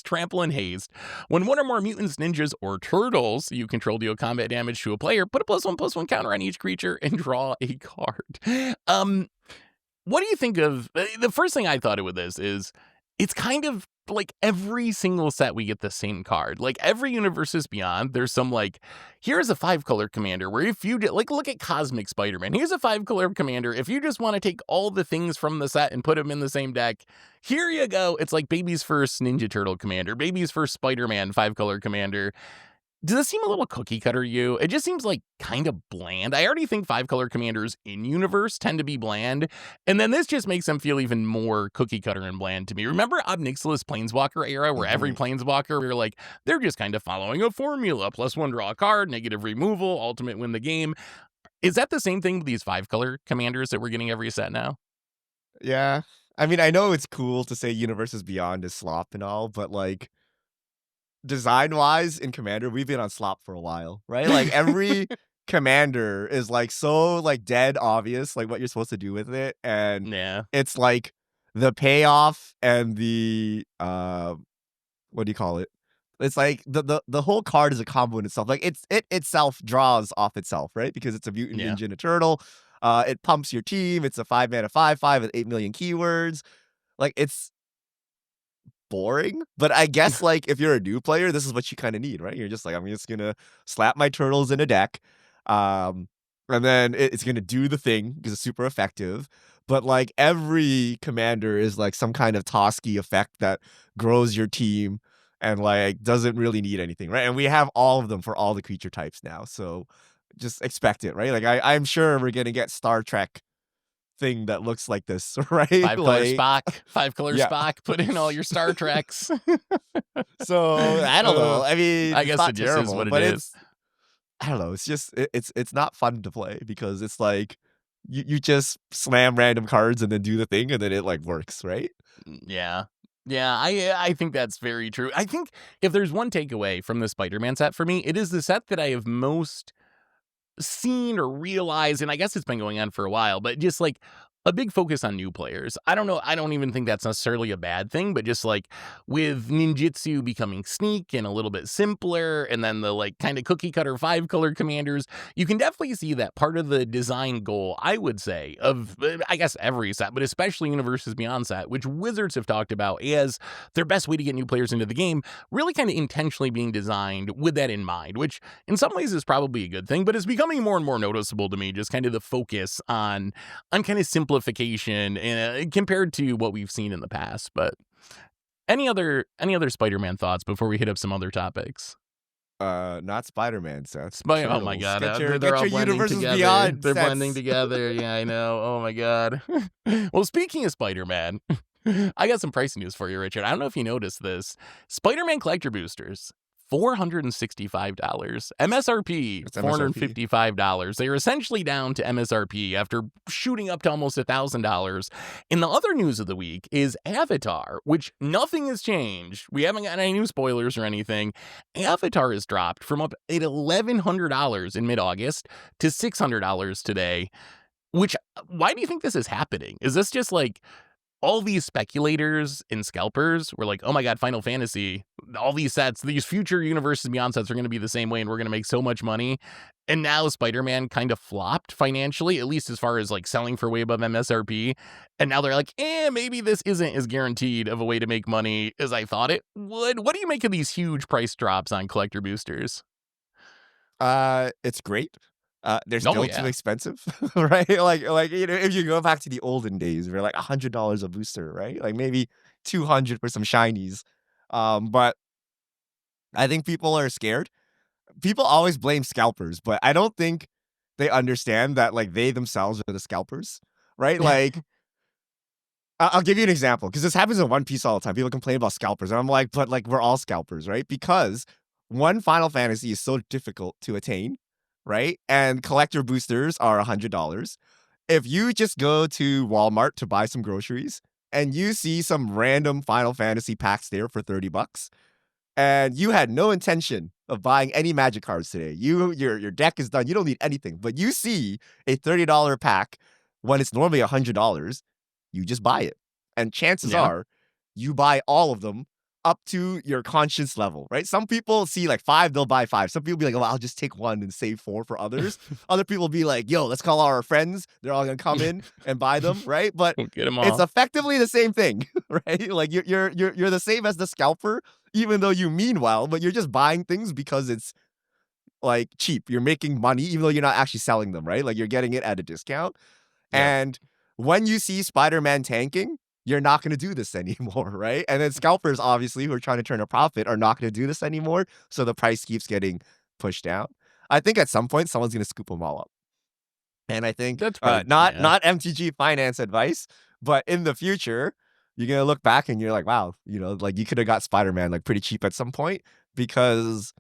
Trample, and Haste. When one or more mutants, ninjas, or turtles you control deal combat damage to a player, put a +1/+1 counter on each creature and draw a card. What do you think of the first thing I thought of with this is it's kind of like every single set we get the same card. Like every Universes Beyond, there's some like, here's a 5-color commander where if you like look at Cosmic Spider-Man, here's a 5-color commander. If you just want to take all the things from the set and put them in the same deck, here you go. It's like Baby's first Ninja Turtle commander, Baby's first Spider-Man 5-color commander. Does it seem a little cookie cutter to you? It just seems like kind of bland. I already think 5-color commanders in universe tend to be bland, and then this just makes them feel even more cookie cutter and bland to me. Remember Ob Nixilis Planeswalker era where every Planeswalker, we were like, they're just kind of following a formula. +1 draw a card, negative removal, ultimate win the game. Is that the same thing with these 5-color commanders that we're getting every set now? Yeah. I mean, I know it's cool to say Universes Beyond is slop and all, but like, design-wise in Commander, we've been on slop for a while, right? Like every commander is like so like dead obvious, like what you're supposed to do with it, and it's like the payoff and the what do you call it? It's like the whole card is a combo in itself. Like it itself draws off itself, right? Because it's a mutant ninja and a turtle. It pumps your team. It's a 5 mana 5/5 with 8 million keywords. Like it's boring, but I guess like if you're a new player, this is what you kind of need, right? You're just like, I'm just gonna slap my turtles in a deck, and then it's gonna do the thing because it's super effective. But like every commander is like some kind of Toski effect that grows your team and like doesn't really need anything, right? And we have all of them for all the creature types now, so just expect it, right? Like I'm sure we're gonna get Star Trek thing that looks like this, right? 5-color Spock, 5-color Spock. Put in all your Star Treks. So I don't know. I mean, I guess it just is what it is. I don't know. It's just it's not fun to play because it's like you just slam random cards and then do the thing and then it like works, right? Yeah. Yeah, I think that's very true. I think if there's one takeaway from the Spider-Man set for me, it is the set that I have most seen or realized, and I guess it's been going on for a while, but just like a big focus on new players. I don't know. I don't even think that's necessarily a bad thing, but just like with ninjutsu becoming sneak and a little bit simpler, and then the like kind of cookie cutter 5-color commanders, you can definitely see that part of the design goal, I would say, of I guess every set, but especially Universes Beyond set, which Wizards have talked about as their best way to get new players into the game, really kind of intentionally being designed with that in mind, which in some ways is probably a good thing, but it's becoming more and more noticeable to me, just kind of the focus on kind of simplification compared to what we've seen in the past. But any other Spider-Man thoughts before we hit up some other topics? Not Spider-Man, Seth. Oh my Turtles. god, They're they're all your blending universes together. beyond. They're sets. blending together. Yeah, I know. Oh my god. Well, speaking of Spider-Man, I got some pricing news for you, Richard. I don't know if you noticed this. Spider-Man collector boosters, $465. MSRP, It's MSRP. $455. They are essentially down to MSRP after shooting up to almost $1,000. And the other news of the week is Avatar, which nothing has changed. We haven't got any new spoilers or anything. Avatar has dropped from up at $1,100 in mid-August to $600 today. Which, why do you think this is happening? Is this just like all these speculators and scalpers were like, oh my god, Final Fantasy, all these sets, these future Universes Beyond sets are going to be the same way and we're going to make so much money. And now Spider-Man kind of flopped financially, at least as far as like selling for way above MSRP. And now they're like, maybe this isn't as guaranteed of a way to make money as I thought it would. What do you make of these huge price drops on collector boosters? It's great. They're Oh, still yeah. too expensive, right? Like if you go back to the olden days, we're like $100 a booster, right? Like maybe 200 for some shinies. But I think people are scared. People always blame scalpers, but I don't think they understand that like they themselves are the scalpers, right? Like I'll give you an example because this happens in One Piece all the time. People complain about scalpers, and I'm like, but like we're all scalpers, right? Because one Final Fantasy is so difficult to attain, right? And collector boosters are $100. If you just go to Walmart to buy some groceries and you see some random Final Fantasy packs there for $30, and you had no intention of buying any magic cards today. Your deck is done. You don't need anything, but you see a $30 pack when it's normally $100, you just buy it. And chances Yeah. are you buy all of them up to your conscience level, right? Some people see like 5, they'll buy 5. Some people be like, oh, I'll just take 1 and save 4 for others. Other people be like, yo, let's call all our friends. They're all gonna come in and buy them, right? But Get them it's all. effectively the same thing, right? Like you're the same as the scalper, even though you mean well, but you're just buying things because it's like cheap. You're making money, even though you're not actually selling them, right? Like you're getting it at a discount. Yeah. And when you see Spider-Man tanking, you're not going to do this anymore, right? And then scalpers, obviously, who are trying to turn a profit, are not going to do this anymore. So the price keeps getting pushed down. I think at some point, someone's going to scoop them all up. And I think That's probably not MTG finance advice, but in the future, you're gonna look back and you're like, wow, like you could have got Spider-Man like pretty cheap at some point because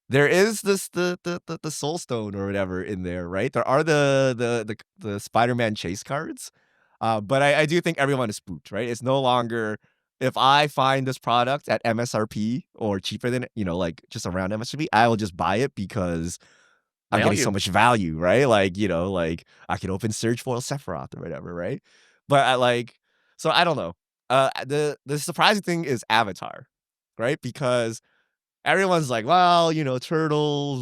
there is this the Soul Stone or whatever in there, right? There are the Spider-Man chase cards, but I do think everyone is spooked, right? It's no longer if I find this product at MSRP or cheaper than like just around MSRP, I will just buy it because I'm getting so much value, right? Like, like I can open Surge Foil Sephiroth or whatever, right? But so I don't know. The surprising thing is Avatar, right? Because everyone's like, well, Turtles,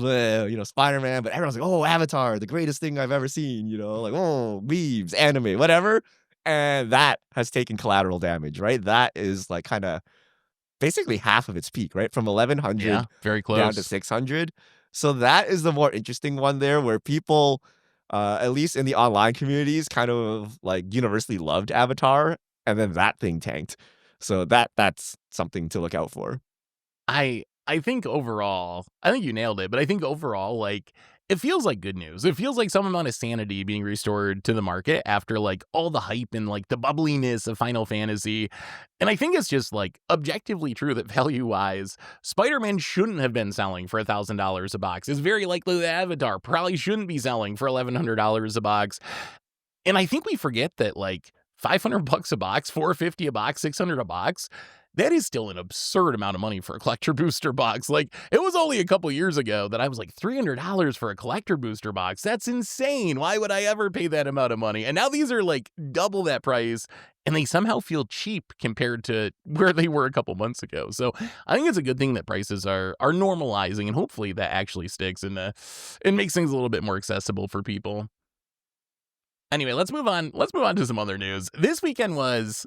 Spider-Man, but everyone's like, oh, Avatar, the greatest thing I've ever seen, like, oh, weebs, anime, whatever. And that has taken collateral damage, right? That is like kind of basically half of its peak, right? From 1100 Yeah, very close. down to 600. So that is the more interesting one there where people, at least in the online communities, kind of like universally loved Avatar, and then that thing tanked. So that's something to look out for. I think overall, I think you nailed it, but I think overall, like, it feels like good news. It feels like some amount of sanity being restored to the market after like all the hype and like the bubbliness of Final Fantasy. And I think it's just like objectively true that value-wise, Spider-Man shouldn't have been selling for $1,000 a box. It's very likely that Avatar probably shouldn't be selling for $1,100 a box. And I think we forget that like $500 a box, $450 a box, $600 a box, that is still an absurd amount of money for a collector booster box. Like, it was only a couple years ago that I was like, $300 for a collector booster box. That's insane. Why would I ever pay that amount of money? And now these are like double that price, and they somehow feel cheap compared to where they were a couple months ago. So I think it's a good thing that prices are normalizing, and hopefully that actually sticks and it makes things a little bit more accessible for people. Anyway, let's move on. Let's move on to some other news. This weekend was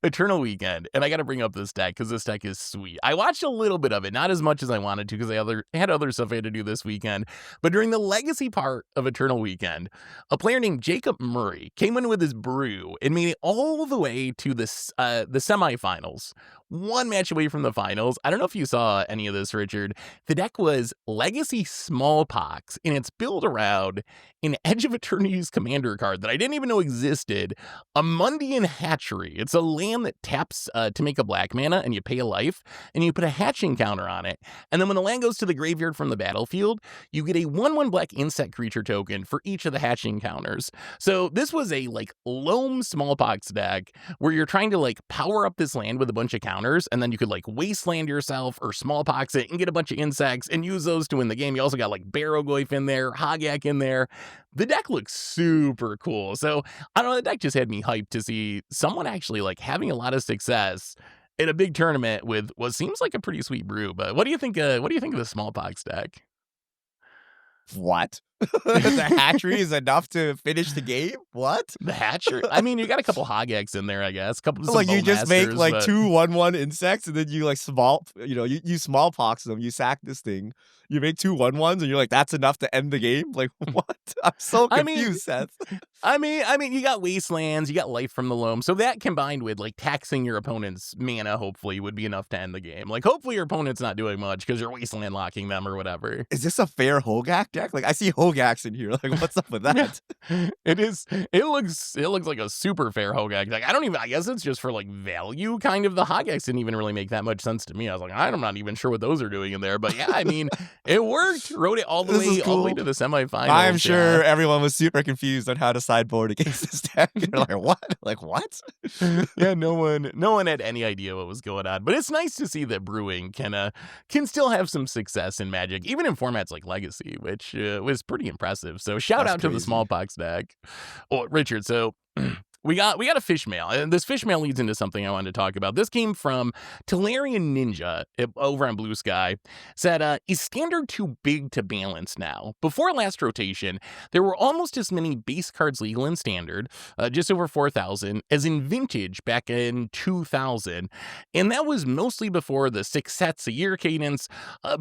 Eternal Weekend, and I got to bring up this deck because this deck is sweet. I watched a little bit of it, not as much as I wanted to because I had other stuff I had to do this weekend. But during the legacy part of Eternal Weekend, a player named Jacob Murray came in with his brew and made it all the way to the semifinals. One match away from the finals. I don't know if you saw any of this, Richard. The deck was Legacy Smallpox, and it's built around an Edge of Eternity's commander card that I didn't even know existed, a Mundian Hatchery. It's a land that taps to make a black mana, and you pay a life, and you put a hatching counter on it. And then when the land goes to the graveyard from the battlefield, you get a 1/1 black insect creature token for each of the hatching counters. So this was a like loam Smallpox deck where you're trying to like power up this land with a bunch of counters, and then you could like wasteland yourself or Smallpox it and get a bunch of insects and use those to win the game. You also got like Tarmogoyf in there, Hogak in there. The deck looks super cool. So I don't know, the deck just had me hyped to see someone actually like having a lot of success in a big tournament with what seems like a pretty sweet brew. But what do you think? What do you think of the Smallpox deck? What? The hatchery is enough to finish the game? What? The hatcher? I mean, you got a couple Hogaks in there, I guess. Couple Like you just make like but... 2 1/1 insects, and then you like you smallpox them. You sack this thing. You make 2 1/1s, and you're like, that's enough to end the game. Like what? I'm so confused, Seth. I mean, you got wastelands, you got life from the loam, so that combined with like taxing your opponent's mana, hopefully, would be enough to end the game. Like, hopefully, your opponent's not doing much because you're wasteland locking them or whatever. Is this a fair Hogak deck? Like, I see Hogaks in here. Like, what's up with that? It is. It looks like a super fair Hogak. Like, I guess it's just for like value. Kind of the Hogaks didn't even really make that much sense to me. I was like, I'm not even sure what those are doing in there. But yeah, I mean, it worked. Wrote it all the way to the semifinals. I'm sure everyone was super confused on how to sideboard against this deck. They're like, what? Like what? Yeah, no one had any idea what was going on. But it's nice to see that brewing can still have some success in Magic, even in formats like Legacy, which was pretty impressive. So shout out to the Smallpox deck. Oh, Richard, so we got a fish mail, and this fish mail leads into something I wanted to talk about. This came from Talarian Ninja over on Blue Sky. Said, is Standard too big to balance now? Before last rotation, there were almost as many base cards legal in Standard, just over 4,000, as in Vintage back in 2000. And that was mostly before the 6 sets a year cadence.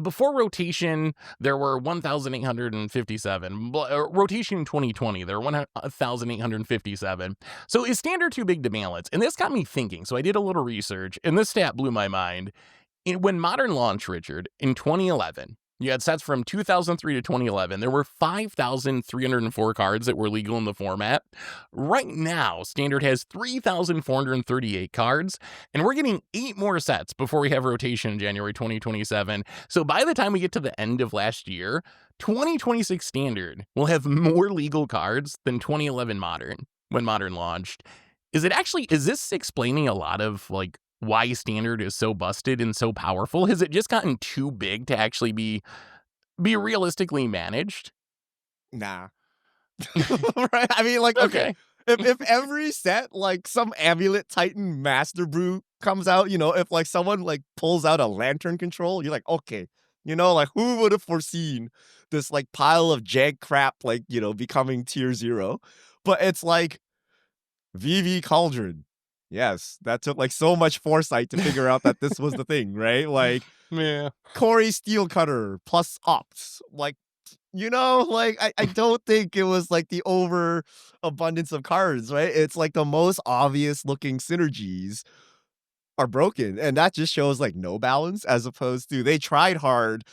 Before rotation, there were 1,857. Rotation 2020, there were 1,857. So is Standard too big to balance? And this got me thinking. So I did a little research, and this stat blew my mind. When Modern launched, Richard, in 2011, you had sets from 2003 to 2011. There were 5,304 cards that were legal in the format. Right now, Standard has 3,438 cards, and we're getting 8 more sets before we have rotation in January 2027. So by the time we get to the end of last year, 2026 Standard will have more legal cards than 2011 Modern, when Modern launched. Is this explaining a lot of like why Standard is so busted and so powerful? Has it just gotten too big to actually be realistically managed? Nah. Right? I mean, like, okay. If every set, like some Amulet Titan Master Brew comes out, if like someone like pulls out a Lantern Control, you're like, okay, like who would have foreseen this like pile of jank crap, like, becoming tier 0? But it's like VV Cauldron. Yes, that took like so much foresight to figure out that this was the thing, right? Like, yeah, Corey Steel Cutter plus Ops. Like, like I don't think it was like the overabundance of cards, right? It's like the most obvious looking synergies are broken. And that just shows like no balance, as opposed to they tried hard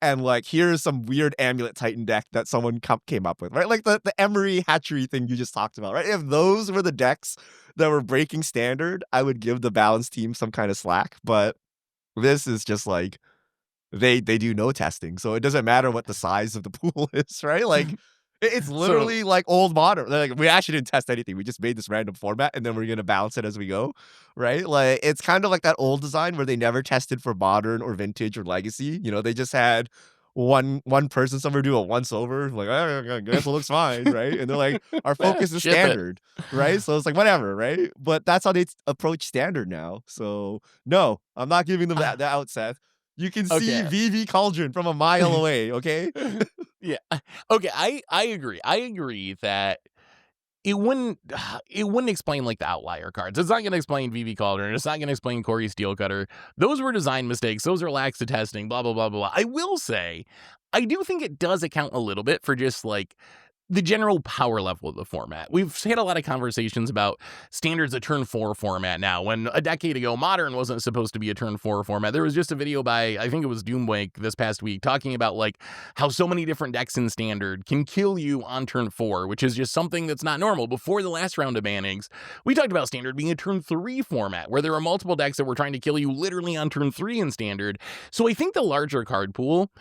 and like, here's some weird Amulet Titan deck that someone came up with, right? Like the Emery Hatchery thing you just talked about, right? If those were the decks that were breaking Standard, I would give the balance team some kind of slack. But this is just like, they do no testing. So it doesn't matter what the size of the pool is, right? Like, It's So literally like old modern. Like we actually didn't test anything. We just made this random format and then we're gonna balance it as we go, right? Like it's kind of like that old design where they never tested for modern or vintage or legacy. You know, they just had one person somewhere do a once over, like I guess it looks fine, right? And they're like, our focus is ship it. standard, right? So it's like whatever, right? But that's how they approach standard now. So no, I'm not giving them that out, Seth. You can see Okay. VV Cauldron from a mile away, okay? Yeah. Okay, I agree. I agree that it wouldn't it wouldn't explain like the outlier cards. It's not gonna explain VV Cauldron. It's not gonna explain Corey Steelcutter. Those were design mistakes. Those are lacks of testing. Blah blah blah blah blah. I will say, I do think it does account a little bit for just like the general power level of the format. We've had a lot of conversations about standards a turn 4 format now, when a decade ago, Modern wasn't supposed to be a turn 4 format. There was just a video by, I think it was Doomwake this past week, talking about like how so many different decks in Standard can kill you on turn 4, which is just something that's not normal. Before the last round of bannings, we talked about Standard being a turn 3 format, where there were multiple decks that were trying to kill you literally on turn 3 in Standard. So I think the larger card pool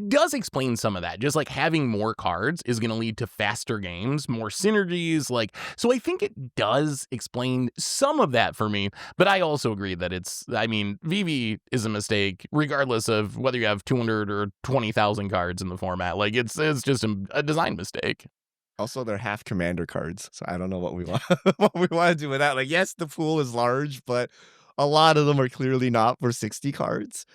does explain some of that. Just like having more cards is going to lead to faster games, more synergies. Like, so I think it does explain some of that for me. But I also agree that I mean, VV is a mistake, regardless of whether you have 200 or 20,000 cards in the format. Like, it's just a design mistake. Also, they're half commander cards, so I don't know what we want what we want to do with that. Like, yes, the pool is large, but a lot of them are clearly not for 60 cards.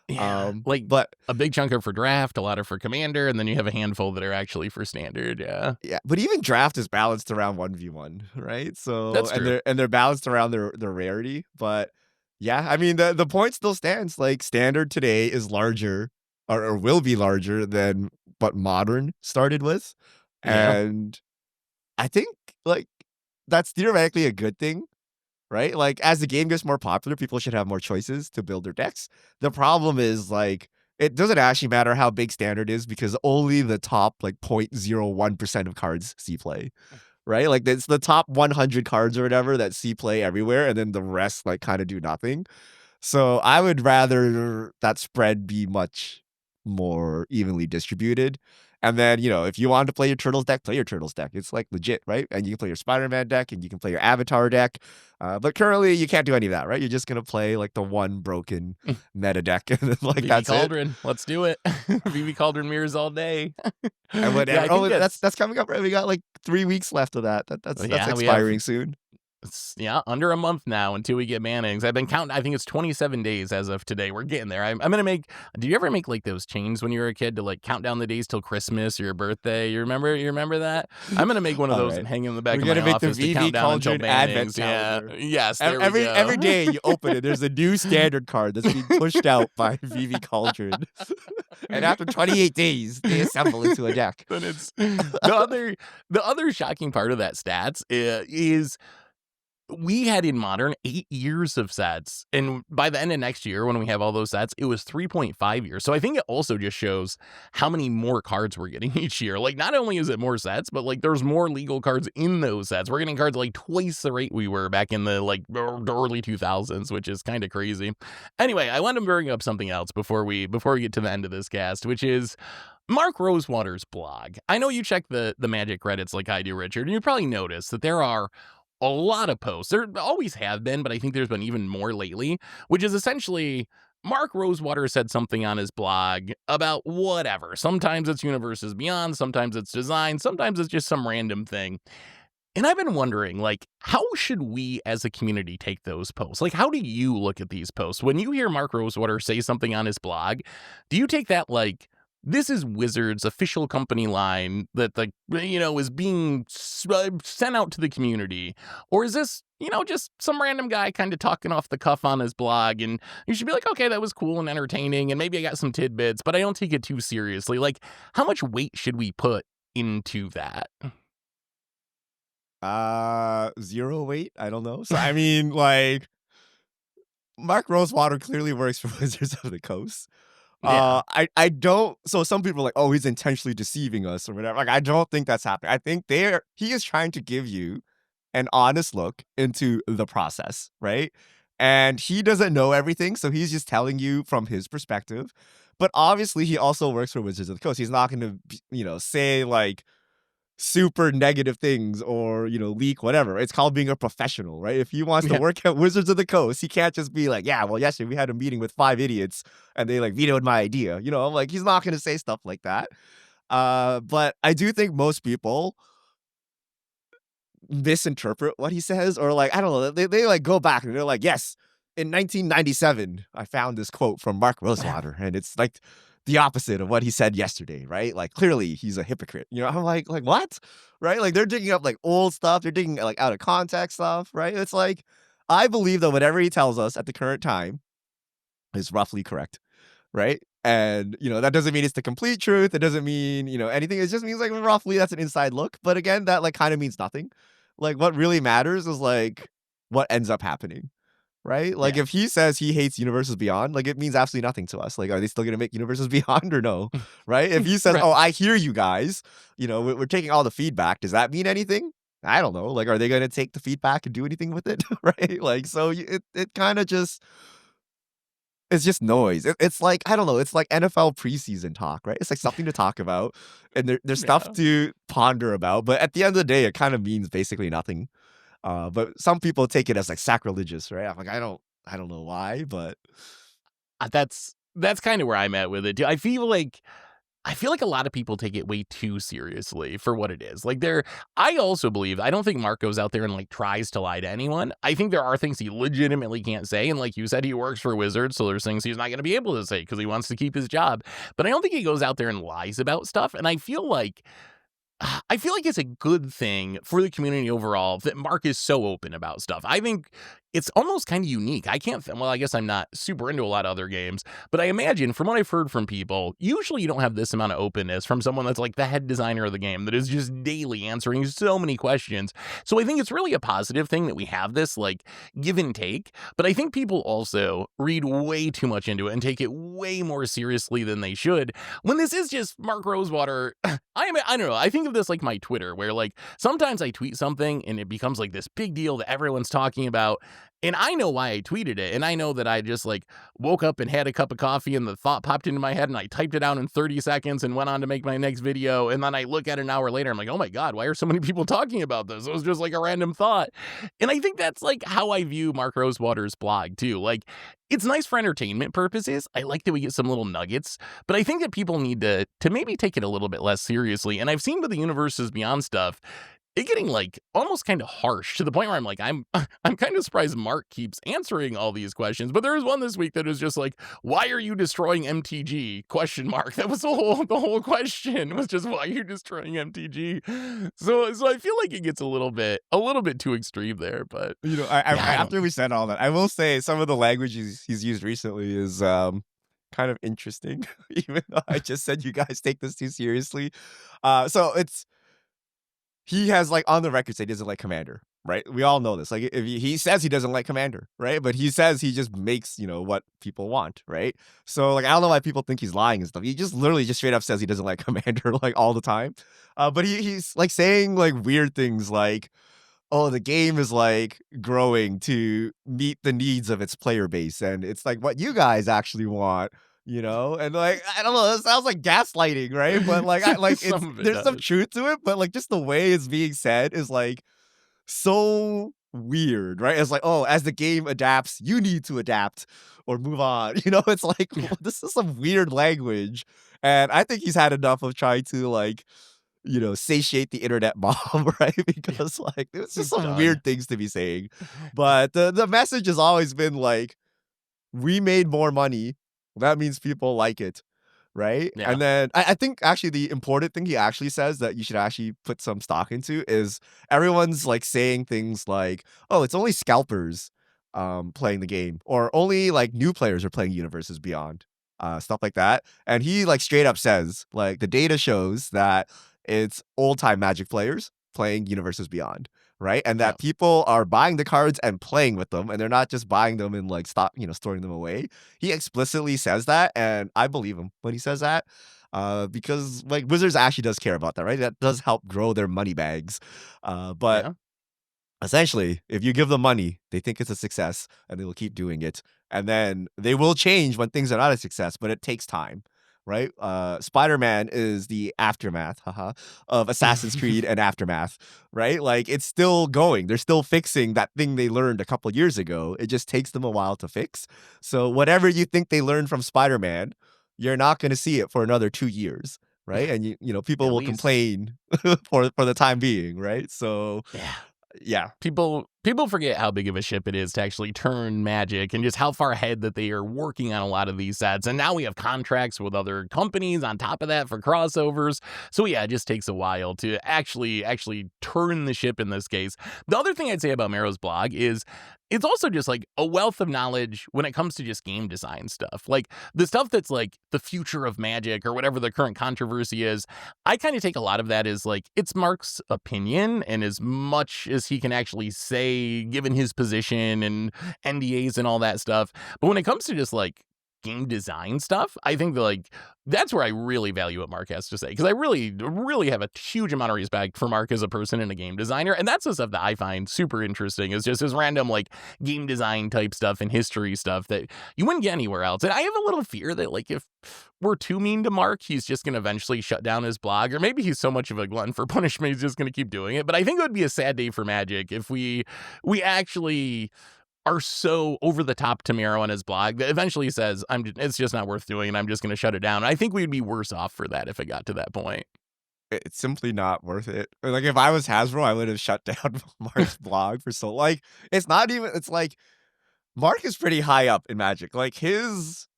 Yeah, like But a big chunk are for draft, a lot are for commander, and then you have a handful that are actually for standard. Yeah, yeah, but even draft is balanced around 1v1, right? So that's true. they're balanced around their rarity. But yeah, I mean the point still stands. Like standard today is larger or will be larger than what modern started with. Yeah. And I think like that's theoretically a good thing, right? Like as the game gets more popular, people should have more choices to build their decks. The problem is like it doesn't actually matter how big standard is because only the top like 0.01% of cards see play, right? Like it's the top 100 cards or whatever that see play everywhere, and then the rest like kind of do nothing. So I would rather that spread be much more evenly distributed. And then, you know, if you want to play your Turtles deck, play your Turtles deck. It's like legit, right? And you can play your Spider-Man deck and you can play your Avatar deck. But currently, you can't do any of that, right? You're just going to play like the one broken meta deck. And then, like, VV that's it. Cauldron, let's do it. VV Cauldron mirrors all day. And Yeah, whatever. I Oh, think that's coming up, right? We got like 3 weeks left of that. That's yeah, we have expiring soon. yeah, under a month now until we get bannings. I've been counting. I think it's 27 days as of today. We're getting there. I'm gonna make. Do you ever make like those chains when you were a kid to like count down the days till Christmas or your birthday? You remember that? I'm gonna make one of All those right. and hang it in the back We're of my gonna make the office to count VV down until Cauldron Advent bannings. Yeah. calendar. Yes. There we go. Every day you open it, there's a new standard card that's being pushed out by VV Cauldron. And after 28 days, they assemble into a deck. Then it's the other shocking part of that stats is we had in Modern 8 years of sets, and by the end of next year, when we have all those sets, it was 3.5 years. So I think it also just shows how many more cards we're getting each year. Like, not only is it more sets, but like there's more legal cards in those sets. We're getting cards like twice the rate we were back in the like early 2000s, which is kind of crazy. Anyway, I want to bring up something else before we get to the end of this cast, which is Mark Rosewater's blog. I know you check the Magic Reddits like I do, Richard, and you probably noticed that there are a lot of posts. There always have been, but I think there's been even more lately, which is essentially Mark Rosewater said something on his blog about whatever. Sometimes it's Universes Beyond, sometimes it's design, sometimes it's just some random thing. And I've been wondering, like, how should we as a community take those posts? Like, how do you look at these posts? When you hear Mark Rosewater say something on his blog, do you take that like, this is Wizards' official company line that, like, you know, is being sent out to the community? Or is this, you know, just some random guy kind of talking off the cuff on his blog? And you should be like, okay, that was cool and entertaining, and maybe I got some tidbits, but I don't take it too seriously. Like, how much weight should we put into that? 0 weight. I don't know. So I mean, like Mark Rosewater clearly works for Wizards of the Coast. Yeah. I don't. So some people are like, oh, he's intentionally deceiving us or whatever. Like, I don't think that's happening. I think he is trying to give you an honest look into the process, right? And he doesn't know everything, so he's just telling you from his perspective. But obviously, he also works for Wizards of the Coast. He's not going to, you know, say like super negative things or, leak whatever. It's called being a professional, right? If he wants to Yeah. work at Wizards of the Coast, he can't just be like, yeah, well, yesterday we had a meeting with 5 idiots and they like vetoed my idea. I'm like, he's not going to say stuff like that. But I do think most people misinterpret what he says, or like, I don't know, they like go back and they're like, yes, in 1997 I found this quote from Mark Rosewater and it's like the opposite of what he said yesterday, right? Like clearly he's a hypocrite. I'm like what? Right? Like they're digging up like old stuff, they're digging like out of context stuff, right? It's like I believe that whatever he tells us at the current time is roughly correct, right? And that doesn't mean it's the complete truth. It doesn't mean anything. It just means like roughly that's an inside look. But again, that like kind of means nothing. Like what really matters is like what ends up happening, right? Like Yeah. if he says he hates Universes Beyond, like it means absolutely nothing to us. Like are they still gonna make Universes Beyond or no? Right? If he says, Right. "Oh, I hear you guys," we're taking all the feedback. Does that mean anything? I don't know. Like, are they gonna take the feedback and do anything with it? Right? Like, so it kind of just it's just noise. It's like, I don't know, it's like NFL preseason talk, right? It's like something to talk about, and there's stuff Yeah. to ponder about, but at the end of the day, it kind of means basically nothing. But some people take it as like sacrilegious, right? I'm like, I don't know why, but That's kind of where I'm at with it too. I feel like a lot of people take it way too seriously for what it is. I also believe, I don't think Mark goes out there and like tries to lie to anyone. I think there are things he legitimately can't say. And like you said, he works for Wizards. So there's things he's not going to be able to say because he wants to keep his job. But I don't think he goes out there and lies about stuff. And I feel like it's a good thing for the community overall that Mark is so open about stuff. I think it's almost kind of unique. Well, I guess I'm not super into a lot of other games, but I imagine from what I've heard from people, usually you don't have this amount of openness from someone that's like the head designer of the game that is just daily answering so many questions. So I think it's really a positive thing that we have this like give and take, but I think people also read way too much into it and take it way more seriously than they should when this is just Mark Rosewater. I don't know. I think of this like my Twitter, where like sometimes I tweet something and it becomes like this big deal that everyone's talking about. And I know why I tweeted it. And I know that I just like woke up and had a cup of coffee and the thought popped into my head and I typed it out in 30 seconds and went on to make my next video. And then I look at it an hour later, I'm like, oh my God, why are so many people talking about this? It was just like a random thought. And I think that's like how I view Mark Rosewater's blog too. Like it's nice for entertainment purposes. I like that we get some little nuggets, but I think that people need to maybe take it a little bit less seriously. And I've seen with the Universes Beyond stuff, it getting like almost kind of harsh to the point where I'm like, I'm kind of surprised Mark keeps answering all these questions. But there was one this week that was just like, why are you destroying MTG? Question mark. That was the whole question was just why are you destroying MTG? So I feel like it gets a little bit too extreme there. But yeah, I don't. after we said all that, I will say some of the language he's used recently is kind of interesting, even though I just said you guys take this too seriously. So he has like on the record say he doesn't like Commander, right? We all know this. Like if he says he doesn't like Commander, right? But he says he just makes what people want, right? So like I don't know why people think he's lying and stuff. He just literally just straight up says he doesn't like Commander like all the time. But he's like saying like weird things like, oh, the game is like growing to meet the needs of its player base, and it's like what you guys actually want. And like I don't know, it sounds like gaslighting, right? But like I like it's Some of it there's some does. truth to it, but like just the way it's being said is like so weird, right? It's like, oh, as the game adapts, you need to adapt or move on. It's like this is some weird language, and I think he's had enough of trying to like satiate the internet bomb, right? Because like there's just He's some done. weird things to be saying. But the message has always been like, we made more money. That means people like it, right? Yeah. And then I think actually the important thing he actually says that you should actually put some stock into is everyone's like saying things like, oh, it's only scalpers playing the game, or only like new players are playing Universes Beyond. Stuff like that. And he like straight up says, like, the data shows that it's old time Magic players playing Universes Beyond, right? And Yeah. that people are buying the cards and playing with them, and they're not just buying them and like stop, storing them away. He explicitly says that, and I believe him when he says that. Because like Wizards actually does care about that, right? That does help grow their money bags. But Yeah. essentially, if you give them money, they think it's a success and they will keep doing it. And then they will change when things are not a success, but it takes time. right? Spider-Man is the aftermath, haha, of Assassin's Creed and Aftermath, right? Like it's still going. They're still fixing that thing they learned a couple years ago. It just takes them a while to fix. So whatever you think they learned from Spider-Man, you're not going to see it for another 2 years, right? And people At will least. complain for the time being, right? So Yeah. yeah. People forget how big of a ship it is to actually turn Magic and just how far ahead that they are working on a lot of these sets. And now we have contracts with other companies on top of that for crossovers. So yeah, it just takes a while to actually turn the ship in this case. The other thing I'd say about Mero's blog is it's also just like a wealth of knowledge when it comes to just game design stuff. Like the stuff that's like the future of Magic or whatever the current controversy is. I kind of take a lot of that as like it's Mark's opinion, and as much as he can actually say given his position and NDAs and all that stuff. But when it comes to just like game design stuff, I think that like that's where I really value what Mark has to say, because I really have a huge amount of respect for Mark as a person and a game designer. And that's the stuff that I find super interesting, is just his random like game design type stuff and history stuff that you wouldn't get anywhere else. And I have a little fear that like if we're too mean to Mark, he's just going to eventually shut down his blog, or maybe he's so much of a glutton for punishment he's just going to keep doing it. But I think it would be a sad day for Magic if we actually are so over the top to Mero on his blog that eventually says, it's just not worth doing and I'm just going to shut it down. And I think we'd be worse off for that if it got to that point. It's simply not worth it. Like if I was Hasbro, I would have shut down Mark's blog for so like it's not even it's like Mark is pretty high up in Magic. Like his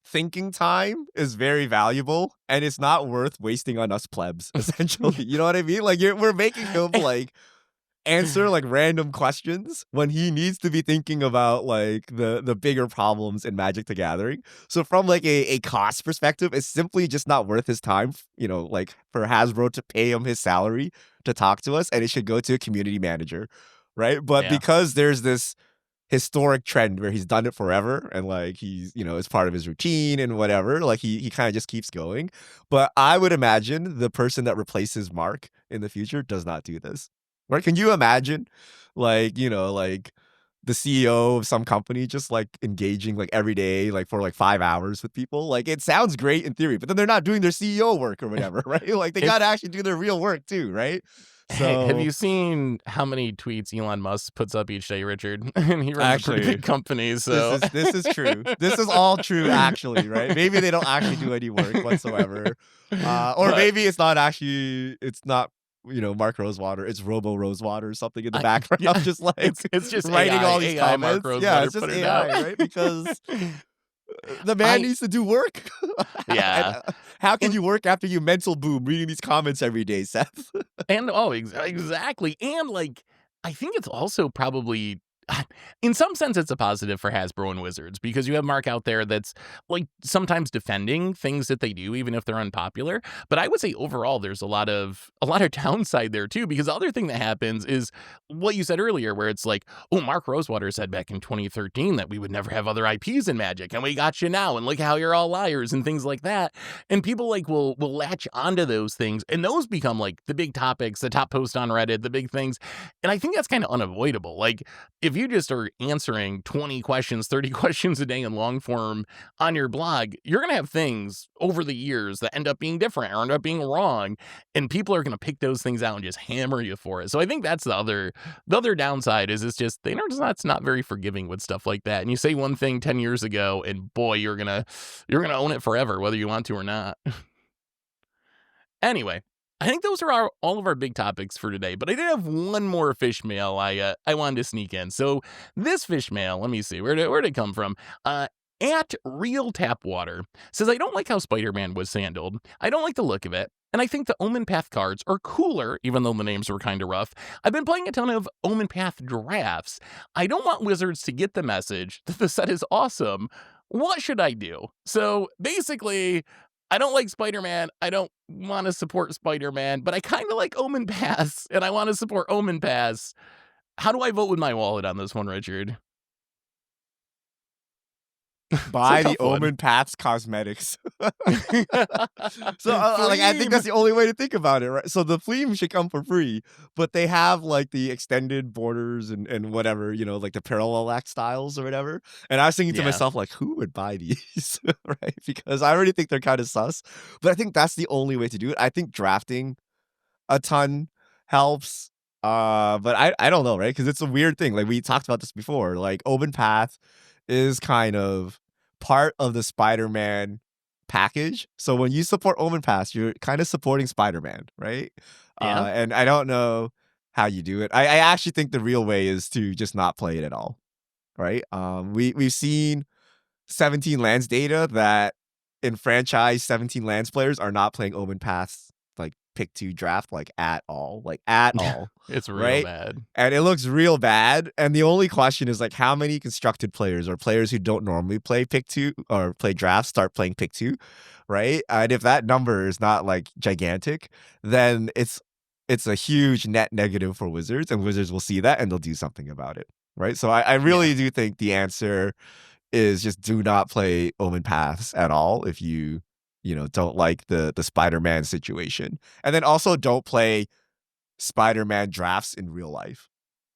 thinking time is very valuable, and it's not worth wasting on us plebs, essentially. You know what I mean? Like we're making him like answer like random questions when he needs to be thinking about like the bigger problems in Magic the Gathering. So from like a cost perspective, it's simply just not worth his time, like for Hasbro to pay him his salary to talk to us, and it should go to a community manager, right? But Yeah. because there's this historic trend where he's done it forever, and like he's it's part of his routine and whatever, like he kind of just keeps going. But I would imagine the person that replaces Mark in the future does not do this, right? Can you imagine like like the CEO of some company just like engaging like every day like for like 5 hours with people? Like it sounds great in theory, but then they're not doing their CEO work or whatever, right? Like they got to actually do their real work too, right? Hey, have So you seen how many tweets Elon Musk puts up each day, Richard? And he runs a pretty actually, big company, so this is true. This is all true, actually, right? Maybe they don't actually do any work whatsoever, or but maybe it's not Mark Rosewater. It's Robo Rosewater or something in the background, yeah, just like it's just writing AI, all these AI Mark comments. Yeah, Rosewater it's just put it AI, out. right? Because the man I needs to do work. And, yeah, how can and you work after you mental boom reading these comments every day, Seth? exactly, and like I think it's also probably. In some sense, it's a positive for Hasbro and Wizards, because you have Mark out there that's like sometimes defending things that they do, even if they're unpopular. But I would say overall, there's a lot of downside there too, because the other thing that happens is what you said earlier, where it's like, oh, Mark Rosewater said back in 2013 that we would never have other IPs in Magic, and we got you now, and look how you're all liars and things like that. And people like will latch onto those things, and those become like the big topics, the top post on Reddit, the big things. And I think that's kind of unavoidable. Like if you just are answering 20 questions, 30 questions a day in long form on your blog, you're going to have things over the years that end up being different or end up being wrong. And people are going to pick those things out and just hammer you for it. So I think that's the other downside is it's just the internet's not very forgiving with stuff like that. And you say one thing 10 years ago and boy, you're going to own it forever, whether you want to or not. Anyway, I think those are all of our big topics for today, but I did have one more fish mail I wanted to sneak in. So this fish mail, let me see, where did it come from? At Real Tap Water says, I don't like how Spider-Man was handled. I don't like the look of it. And I think the Omen Path cards are cooler, even though the names were kind of rough. I've been playing a ton of Omen Path drafts. I don't want Wizards to get the message that the set is awesome. What should I do? So basically, I don't like Spider-Man. I don't want to support Spider-Man, but I kind of like Omen Pass, and I want to support Omen Pass. How do I vote with my wallet on this one, Richard? Buy the tough one. Omen Paths cosmetics. So, like, I think Fleam. that's the only way to think about it, right? So the Fleam should come for free, but they have, like, the extended borders and whatever, you know, like, the parallel act styles or whatever, and I was thinking to Yeah. myself, like, "Who would buy these?" Right? Because I already think they're kinda sus, but I think that's the only way to do it. I think drafting a ton helps. But I don't know, right? Because it's a weird thing. Like we talked about this before. Like Open Path is kind of part of the Spider-Man package. So when you support Open Path, you're kind of supporting Spider-Man, right? Yeah. And I don't know how you do it. I actually think the real way is to just not play it at all, right? We've seen 17 lands data that in franchise 17 lands players are not playing Omen Paths like pick 2 draft like at all, It's real right? bad. And it looks real bad. And the only question is like how many constructed players or players who don't normally play pick 2 or play drafts start playing pick 2, right? And if that number is not like gigantic, then it's a huge net negative for Wizards, and Wizards will see that and they'll do something about it, right? So I Yeah. really do think the answer is just do not play Omen Paths at all if you know don't like the Spider-Man situation. And then also don't play Spider-Man drafts in real life,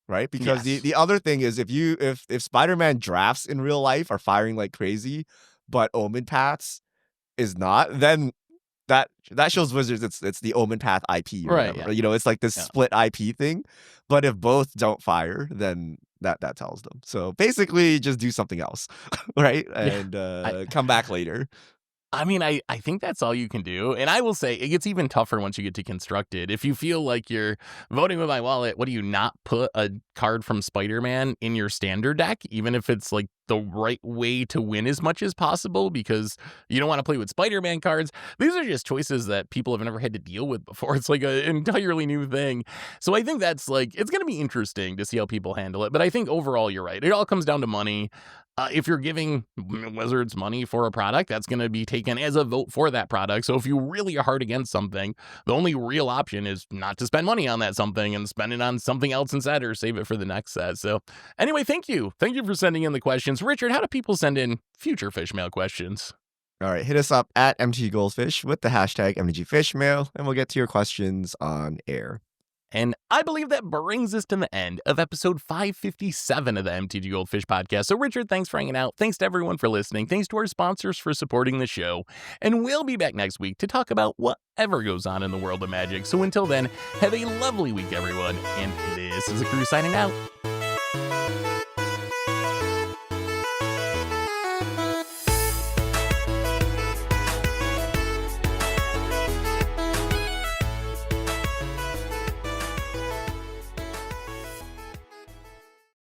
right? Because Yes. the other thing is if Spider-Man drafts in real life are firing like crazy, but Omen Paths is not, then that shows Wizards it's the Omen Path IP or Right. whatever. Yeah. You know, it's like this Yeah. split IP thing. But if both don't fire, then that tells them. So basically just do something else, right? Yeah. And I, come back later. I mean, I think that's all you can do. And I will say it gets even tougher once you get to constructed. If you feel like you're voting with my wallet, what do you not put a card from Spider-Man in your standard deck, even if it's like the right way to win as much as possible because you don't want to play with Spider-Man cards? These are just choices that people have never had to deal with before. It's like an entirely new thing. So I think that's like, it's going to be interesting to see how people handle it. But I think overall, you're right. It all comes down to money. If you're giving Wizards money for a product, that's going to be taken as a vote for that product. So if you really are hard against something, the only real option is not to spend money on that something and spend it on something else instead or save it for the next set. So anyway, thank you. Thank you for sending in the questions. Richard, how do people send in future fish mail questions? All right, hit us up at MTGGoldfish with the hashtag MTGFishmail, and we'll get to your questions on air. And I believe that brings us to the end of episode 557 of the MTG Goldfish podcast. So, Richard, thanks for hanging out. Thanks to everyone for listening. Thanks to our sponsors for supporting the show. And we'll be back next week to talk about whatever goes on in the world of Magic. So, until then, have a lovely week, everyone. And this is a crew signing out.